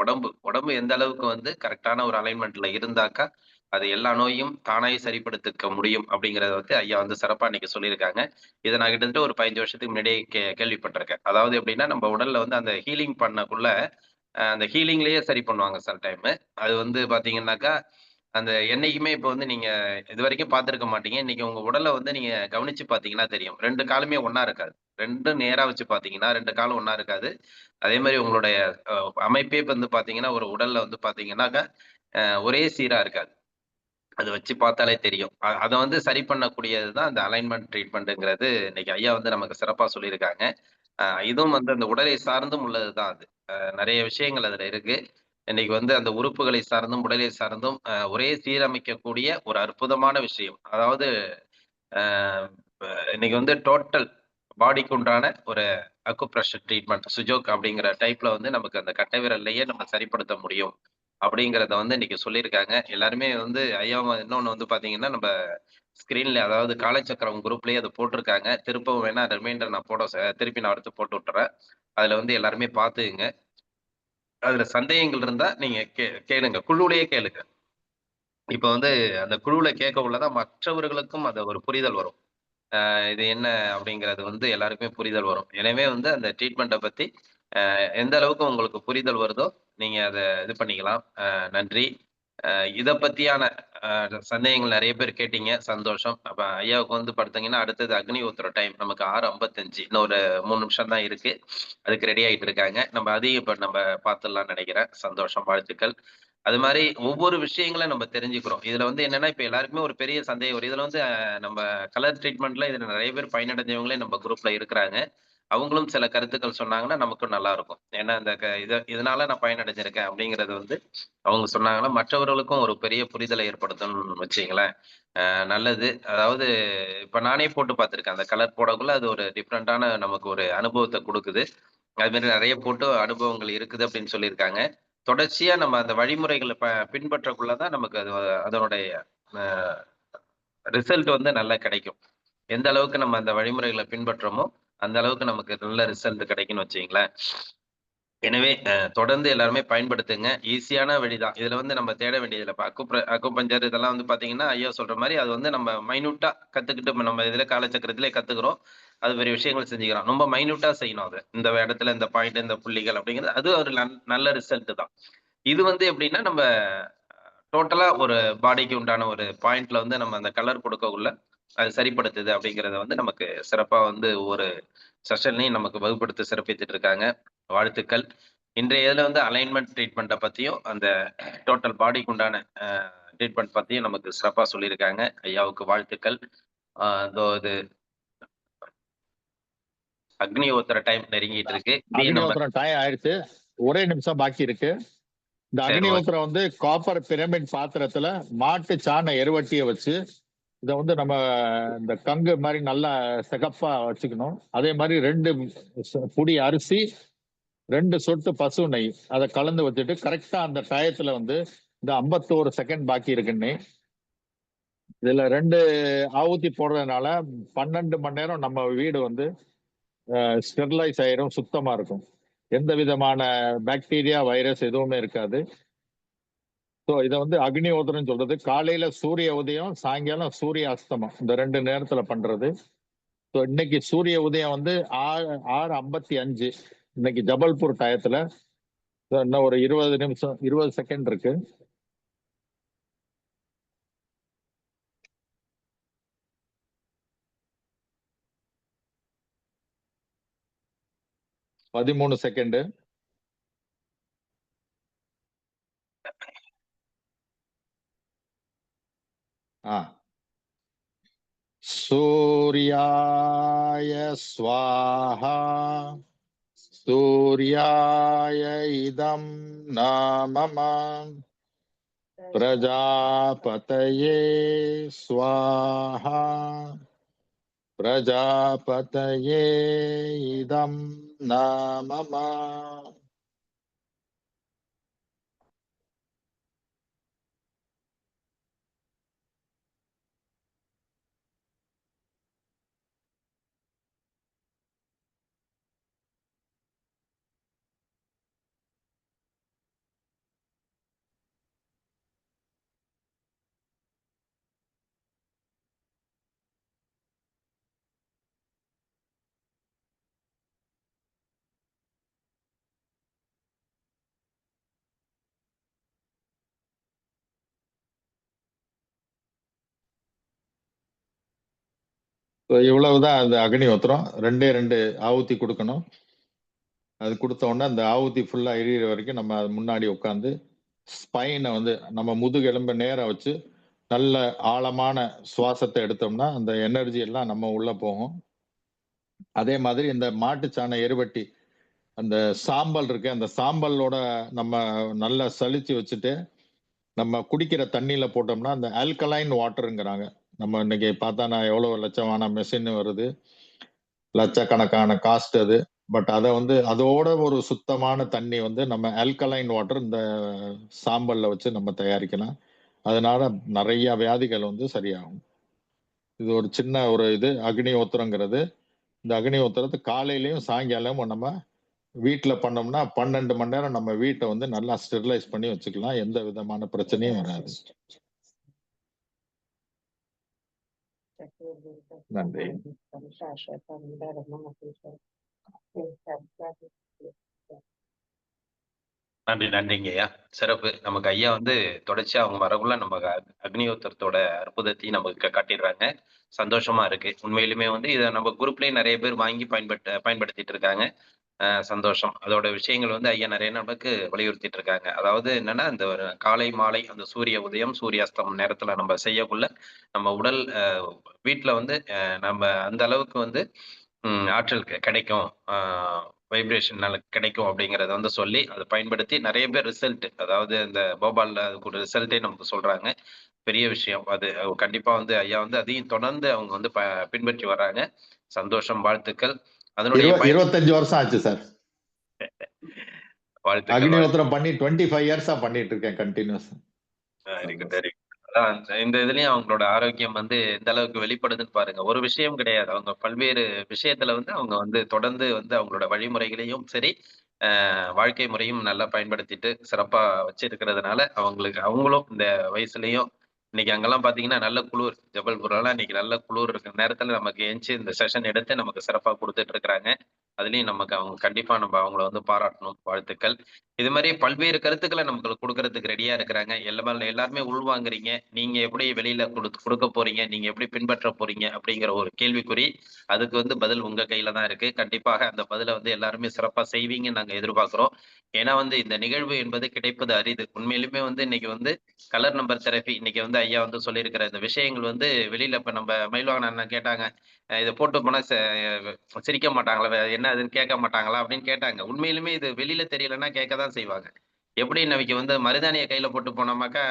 உடம்பு எந்த அளவுக்கு வந்து கரெக்டான ஒரு அலைன்மெண்ட்ல இருந்தாக்கா அது எல்லா நோயும் தானாய் சரிப்படுத்திக்க முடியும் அப்படிங்கறத வந்து ஐயா வந்து சிறப்பா இன்னைக்கு சொல்லியிருக்காங்க. இதை நான் கிட்டத்தட்ட ஒரு 15 வருஷத்துக்கு முன்னாடியே கேள்விப்பட்டிருக்கேன். அதாவது எப்படின்னா நம்ம உடல்ல வந்து அந்த ஹீலிங் பண்ணக்குள்ள அந்த ஹீலிங்லயே சரி பண்ணுவாங்க சில டைம். அது வந்து பாத்தீங்கன்னாக்கா அந்த என்னைக்குமே இப்ப வந்து நீங்க இதுவரைக்கும் பார்த்திருக்க மாட்டீங்க. இன்னைக்கு உங்க உடல வந்து நீங்க கவனிச்சு பார்த்தீங்கன்னா தெரியும். 2 காலுமே ஒண்ணா இருக்காது. 2ம் நேரா வச்சு பார்த்தீங்கன்னா, 2 காலும் ஒண்ணா இருக்காது. அதே மாரி உங்களுடைய அ அமைப்பே இப்ப வந்து பார்த்தீங்கன்னா, ஒரு உடல்ல வந்து பார்த்தீங்கன்னாக்கா, ஒரே சீரா இருக்காது. அத வச்சு பார்த்தாலே தெரியும். அத வந்து சரி பண்ணக்கூடியது தான் அந்த அலைன்மென்ட் ட்ரீட்மெண்ட்ங்கிறது இன்னைக்கு ஐயா வந்து நமக்கு சிறப்பா சொல்லியிருக்காங்க. இதுவும் வந்து அந்த உடலை சார்ந்தும் உள்ளது தான் அது. நெறைய விஷயங்கள் அதுல இருக்கு. இன்னைக்கு வந்து அந்த உறுப்புகளை சார்ந்தும், உடலை சார்ந்தும் ஒரே சீரமைக்கக்கூடிய ஒரு அற்புதமான விஷயம். அதாவது அ ப இன்னைக்கு வந்து டோட்டல் பாடிக்கு உண்டான ஒரு அக்குப்ரெஷர் ட்ரீட்மெண்ட், சுஜோக் அப்படிங்கிற டைப்ல வந்து நமக்கு அந்த கட்டை விரல்லயே நம்ம சரிப்படுத்த முடியும். அப்படிங்கிறத வந்து இன்னைக்கு சொல்லியிருக்காங்க. எல்லாருமே வந்து ஐயா இன்னொன்னு வந்து பார்த்தீங்கன்னா, நம்ப ஸ்க்ரீன்ல அதாவது காலச்சக்கரம் குரூப்லயே அத போட்டிருக்காங்க. திருப்பவும் வேணா ரிமைண்டர் நான் திருப்பி நான் எடுத்து போட்டு விட்டுறேன். அதுல வந்து எல்லாருமே பார்த்துக்கங்க. அதுல சந்தேகங்கள் இருந்தா நீங்க கேளுங்க. குழுவுலயே கேளுங்க. இப்ப வந்து அந்த குழுவுல கேட்கவுள்ள தான் மற்றவர்களுக்கும் அது ஒரு புரிதல் வரும். இது என்ன அப்படிங்கிறது வந்து எல்லாருக்குமே புரிதல் வரும். எனவே வந்து அந்த ட்ரீட்மெண்ட்ட பத்தி எந்த அளவுக்கு உங்களுக்கு புரிதல் வருதோ, நீங்க அத இது பண்ணிக்கலாம். நன்றி. இத பத்தியான அ சந்தேகங்கள் நெறைய பேர் கேட்டீங்க. சந்தோஷம். அப்ப ஐயாவுக்கு வந்து படுத்தீங்கன்னா, அடுத்தது அக்னி ஊத்துற டைம். நமக்கு 6:55 இன்னும் ஒரு 3 நிமிஷம் தான் இருக்கு. அதுக்கு ரெடி ஆயிட்டு இருக்காங்க. நம்ம அதையும் இப்ப நம்ம பார்த்துடலாம்னு நெனைக்கிறேன். சந்தோஷம். வாழ்த்துக்கள். அது மாரி ஒவ்வொரு விஷயங்கள நம்ம தெரிஞ்சுக்கிறோம். இதுல வந்து என்னன்னா, இப்ப எல்லாருக்குமே ஒரு பெரிய சந்தேகம் வரும். இதுல வந்து நம்ம கலர் ட்ரீட்மெண்ட்ல இதுல நெறைய பேர் பயனடைஞ்சவங்களே நம்ம குரூப்ல இருக்கிறாங்க. அவங்களும் சில கருத்துக்கள் சொன்னாங்கன்னா, நமக்கும் நல்லா இருக்கும். ஏன்னா இந்த இதனால நான் பயனடைஞ்சிருக்கேன் அப்படிங்கிறது வந்து அவங்க சொன்னாங்கன்னா, மற்றவர்களுக்கும் ஒரு பெரிய புரிதலை ஏற்படுத்தும்னு வச்சுக்கங்களேன். நல்லது. அதாவது இப்ப நானே போட்டு பார்த்துருக்கேன். அந்த கலர் போடக்குள்ள அது ஒரு டிஃபரண்டான நமக்கு ஒரு அனுபவத்த குடுக்குது. அது மாரி நெறைய போட்டு அனுபவங்கள் இருக்குது அப்படின்னு சொல்லியிருக்காங்க. தொடர்ச்சியா நம்ம அந்த வழிமுறைகள பின்பற்றக்குள்ள தான் நமக்கு அதனுடைய அ ரிசல்ட் வந்து நல்லா கிடைக்கும். எந்த அளவுக்கு நம்ம அந்த வழிமுறைகள பின்பற்றோமோ, அந்த அளவுக்கு நமக்கு நல்ல ரிசல்ட் கிடைக்கும்னு வச்சுங்களேன். எனவே தொடர்ந்து எல்லாருமே பயன்படுத்துங்க. ஈஸியான வழிதான். இதுல வந்து நம்ம தேட வேண்டியதில்ல. இப்ப அக்குபஞ்சர் இதெல்லாம் வந்து பார்த்தீங்கன்னா, ஐயா சொல்ற மாரி அது வந்து நம்ம மைன்யூட்டா கத்துக்கிட்டு நம்ம இதுல காலச்சக்கரத்திலே கத்துக்கிறோம். அது பெரிய விஷயங்கள் செஞ்சுக்கிறோம். ரொம்ப மைன்யூட்டா செய்யணும் அத. இந்த இடத்துல இந்த பாயிண்ட், இந்த புள்ளிகள் அப்படிங்கிறது அது ஒரு நல்ல ரிசல்ட் தான். இது வந்து எப்படின்னா, நம்ம டோட்டலா ஒரு பாடிக்கு உண்டான ஒரு பாயிண்ட்ல வந்து நம்ம அந்த கலர் கொடுக்கக்குள்ள அது சரிப்படுத்துது அப்படிங்கிறத வந்து நமக்கு சிறப்பா வந்து ஒவ்வொரு செஷன்லையும் நமக்கு வகுப்படுத்தி சிறப்பித்துட்டு இருக்காங்க. வாழ்த்துக்கள். இன்றைய இதுல வந்து அலைன்மெண்ட் ட்ரீட்மெண்ட்ட பத்தியும், அந்த டோட்டல் பாடிக்கு உண்டான ட்ரீட்மெண்ட் பத்தியும் நமக்கு சிறப்பா சொல்லியிருக்காங்க. ஐயாவுக்கு வாழ்த்துக்கள். இதோ இது அக்னி ஹோத்திர டைம் நெருங்கிட்டு இருக்கு. அக்னிஹோத்திரம் டைம் ஆயிடுச்சு. ஒரே நிமிஷம் பாக்கி இருக்கு. இந்த சரி, ஓகே. அக்னிஹோத்திரம் வந்து காப்பர் பிரமிட் பாத்திரத்துல மாட்டு சாண எருவட்டிய வச்சு இத வந்து நம்ம இந்த கங்கு மாதிரி நல்லா சிகப்பா வச்சுக்கணும். அதே மாதிரி 2 புடி அரிசி, 2 சொட்டு பசு நெய் அதை கலந்து வச்சுட்டு கரெக்டா அந்த டயத்துல வந்து இந்த 51 செகண்ட் பாக்கி இருக்குன்னு இதுல 2 ஆவுத்தி போடுறதுனால 12 மணி நேரம் நம்ம வீடு வந்து ஸ்டெர்லைஸ் ஆயிரும், சுத்தமா இருக்கும். எந்த விதமான பாக்டீரியா வைரஸ் எதுவுமே இருக்காது. ஸோ இதை வந்து அக்னிஹோத்திரம் சொல்றது. காலையில சூரிய உதயம், சாயங்காலம் சூரிய அஸ்தமம், இந்த 2 நேரத்துல பண்றது. ஸோ இன்னைக்கு சூரிய உதயம் வந்து 6:55 இன்னைக்கு ஜபல்பூர் டயத்துல. இன்னும் ஒரு 20 நிமிஷம் 20 செகண்ட் இருக்கு. பதிமூணு செகண்ட். சூர்யாய ஸ்வாஹா சூர்யாய இதம் நாமமா பிரஜாபதயே ஸ்வாஹா பிரஜாபதயே இதம் நாமமா. இவ்வளவுதான் அந்த அக்னிஹோத்திரம். 2 ஆவுத்தி கொடுக்கணும். அது கொடுத்த உடனே அந்த ஆவுத்தி ஃபுல்லா எரியிற வரைக்கும் நம்ம அது முன்னாடி உட்காந்து ஸ்பைனை வந்து நம்ம முதுகெலும்பை நேரா வச்சு நல்ல ஆழமான சுவாசத்தை எடுத்தோம்னா அந்த எனர்ஜி எல்லாம் நம்ம உள்ள போகும். அதே மாதிரி இந்த மாட்டுச்சாண எருவட்டி அந்த சாம்பல் இருக்கு, அந்த சாம்பலோட நம்ம நல்லா சலிச்சு வச்சுட்டு நம்ம குடிக்கிற தண்ணியில போட்டோம்னா அந்த ஆல்கலைன் வாட்டருங்கிறாங்க. நம்ம இன்னைக்கு பார்த்தா நான் எவ்வளவு லட்சமான மெஷின் வருது, லட்சக்கணக்கான காஸ்ட் அது. பட் அதை வந்து அதோட ஒரு சுத்தமான தண்ணி வந்து நம்ம ஆல்கலைன் வாட்டர் இந்த சாம்பல்ல வச்சு நம்ம தயாரிக்கலாம். அதனால நிறைய வியாதிகள் வந்து சரியாகும். இது ஒரு சின்ன ஒரு இது அக்னிஹோத்திரங்கிறது. இந்த அக்னிஹோத்திரத்தை காலையிலயும் சாயங்காலமும் நம்ம வீட்டுல பண்ணோம்னா 12 மணி நேரம் நம்ம வீட்டை வந்து நல்லா ஸ்டெரிலைஸ் பண்ணி வச்சுக்கலாம். எந்த விதமான பிரச்சனையும் வராது. நன்றி. நன்றிங்க ஐயா. சிறப்பு. நமக்கு ஐயா வந்து தொடர்ச்சியா அவங்க வரக்குள்ள நம்ம அக்னிஹோத்திரத்தோட அற்புதத்தையும் நமக்கு காட்டிடுறாங்க. சந்தோஷமா இருக்கு. உண்மையிலுமே வந்து இதை நம்ம குரூப்லயும் நிறைய பேர் வாங்கி பயன்படுத்திட்டு இருக்காங்க. சந்தோஷம். அதோட விஷயங்கள் வந்து ஐயா நிறைய நமக்கு வலியுறுத்திட்டு இருக்காங்க. அதாவது என்னன்னா இந்த ஒரு காலை மாலை அந்த சூரிய உதயம் சூரிய அஸ்தமம் நேரத்துல நம்ம செய்யக்குள்ள நம்ம உடல் வீட்டுல வந்து நம்ம அந்த அளவுக்கு வந்து ஆற்றல் கிடைக்கும், வைப்ரேஷன் கிடைக்கும் அப்படிங்கறத வந்து சொல்லி அதை பயன்படுத்தி நிறைய பேர் ரிசல்ட், அதாவது இந்த போபால்ல அதுக்கு ஒரு ரிசல்ட்டே நமக்கு சொல்றாங்க. பெரிய விஷயம் அது. கண்டிப்பா வந்து ஐயா வந்து அதையும் தொடர்ந்து அவங்க வந்து பின்பற்றி வர்றாங்க. சந்தோஷம், வாழ்த்துக்கள். அதனுடைய 25 வருஷம் ஆச்சு சார். வாழ்த்துக்கள். அக்னிஹோத்திரம் பண்ணி 25 இயர்ஸா பண்ணிட்டு இருக்கேன் continues. Very good, very good. இந்த இதுலயும் அவங்களோட ஆரோக்கியம் வந்து எந்த அளவுக்கு வெளிப்படுதுன்னு பாருங்க. ஒரு விஷயம் கிடையாது. அவங்க பல்வேறு விஷயத்துல வந்து அவங்க வந்து தொடர்ந்து வந்து அவங்களோட வழிமுறைகளையும் சரி, வாழ்க்கை முறையும் நல்லா பயன்படுத்திட்டு சிறப்பா வச்சிருக்கிறதுனால, அவங்களும் இந்த வயசுலயும் இன்னைக்கு அங்கெல்லாம் பாத்தீங்கன்னா நல்ல குளிர். ஜபல்பூர்லாம் இன்னைக்கு நல்ல குளிர் இருக்கிற நேரத்துல நமக்கு எந்திச்சு இந்த செஷன் எடுத்து நமக்கு சிறப்பா குடுத்துட்டு இருக்கிறாங்க. அதுலயும் நமக்கு அவங்க கண்டிப்பா நம்ம அவங்கள வந்து பாராட்டணும். வாழ்த்துக்கள். இது மாதிரி பல்வேறு கருத்துக்களை நமக்கு கொடுக்கறதுக்கு ரெடியா இருக்கிறாங்க. எல்லாருமே உள்வாங்குறீங்க. நீங்க எப்படி வெளியில கொடுக்க போறீங்க, நீங்க எப்படி பின்பற்ற போறீங்க அப்படிங்கிற ஒரு கேள்விக்குறி. அதுக்கு வந்து பதில் உங்க கையில தான் இருக்கு. கண்டிப்பாக அந்த பதிலை வந்து எல்லாருமே சிறப்பா செய்வீங்கன்னு நாங்க எதிர்பார்க்கிறோம். ஏன்னா வந்து இந்த நிகழ்வு என்பது கிடைப்பது அரிது. உண்மையிலுமே வந்து இன்னைக்கு வந்து கலர் நம்பர் தெரப்பி இன்னைக்கு வந்து ஐயா வந்து சொல்லியிருக்கிற இந்த விஷயங்கள் வந்து வெளியில இப்ப நம்ம மயில்வாகன் அண்ணன் கேட்டாங்க, இதை போட்டு போனா சிரிக்க மாட்டாங்களா, என்ன அதுன்னு கேட்க மாட்டாங்களா அப்படின்னு கேட்டாங்க. உண்மையிலுமே இது வெளியில தெரியலன்னா கேட்கதான் செய்வாங்க. எப்படி இன்னைக்கு வந்து மருதாணியை கையில போட்டு போனோமாக்கா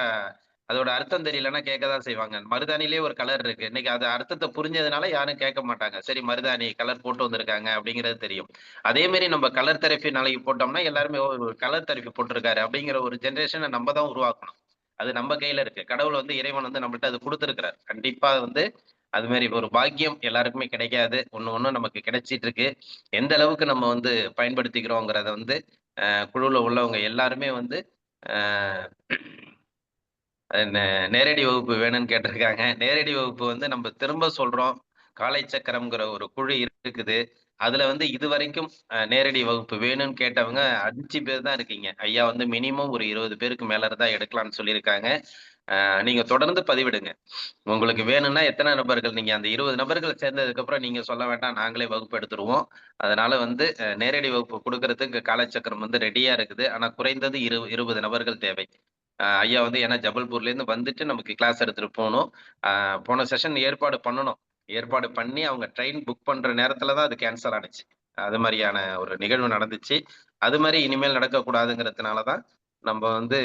அதோட அர்த்தம் தெரியலன்னா கேட்கதான் செய்வாங்க. மருதாணிலே ஒரு கலர் இருக்கு. இன்னைக்கு அது அர்த்தத்தை புரிஞ்சதுனால யாரும் கேட்க மாட்டாங்க. சரி மருதாணி கலர் போட்டு வந்திருக்காங்க அப்படிங்கிறது தெரியும். அதே மாதிரி நம்ம கலர் தெரப்பி நாளைக்கு போட்டோம்னா எல்லாருமே ஒரு கலர் தெரப்பி போட்டிருக்காரு அப்படிங்கிற ஒரு ஜெனரேஷனை நம்ம தான் உருவாக்கணும். அது நம்ம கையில இருக்கு. கடவுள் வந்து இறைவன் வந்து நம்மள்ட்ட அது கொடுத்துருக்கிறார். கண்டிப்பா வந்து அது மாதிரி ஒரு பாக்கியம் எல்லாருக்குமே கிடைக்காது. ஒண்ணு நமக்கு கிடைச்சிட்டு இருக்கு. எந்த அளவுக்கு நம்ம வந்து பயன்படுத்திக்கிறோங்கிறத வந்து குழுவுல உள்ளவங்க எல்லாருமே வந்து நேரடி வகுப்பு வேணும்னு கேட்டிருக்காங்க. நேரடி வகுப்பு வந்து நம்ம திரும்ப சொல்றோம். காலை சக்கரம்ங்கிற ஒரு குழு இருக்குது. அதுல வந்து இதுவரைக்கும் நேரடி வகுப்பு வேணும்னு கேட்டவங்க 5 பேர் தான் இருக்கீங்க. ஐயா வந்து மினிமம் ஒரு 20 பேருக்கு மேல இருந்தா எடுக்கலாம்னு சொல்லியிருக்காங்க. நீங்க தொடர்ந்து பதிவிடுங்க. உங்களுக்கு வேணும்னா எத்தனை நபர்கள் நீங்க அந்த 20 நபர்கள் சேர்ந்ததுக்கு அப்புறம் நீங்க சொல்ல வேண்டாம், நாங்களே வகுப்பு எடுத்துருவோம். அதனால வந்து நேரடி வகுப்பு கொடுக்கறதுக்கு காலச்சக்கரம் வந்து ரெடியா இருக்குது. ஆனா குறைந்தது 20 நபர்கள் தேவை. ஐயா வந்து ஏன்னா ஜபல்பூர்ல இருந்து வந்துட்டு நமக்கு கிளாஸ் எடுத்துட்டு போகணும். போன செஷன் ஏற்பாடு பண்ணணும். ஏற்பாடு பண்ணி அவங்க ட்ரெயின் புக் பண்ற நேரத்துல தான் அது கேன்சல் ஆனுச்சு. அது மாதிரியான ஒரு நிகழ்வு நடந்துச்சு. அது மாதிரி இனிமேல் நடக்கக்கூடாதுங்கிறதுனால தான் நம்ம வந்து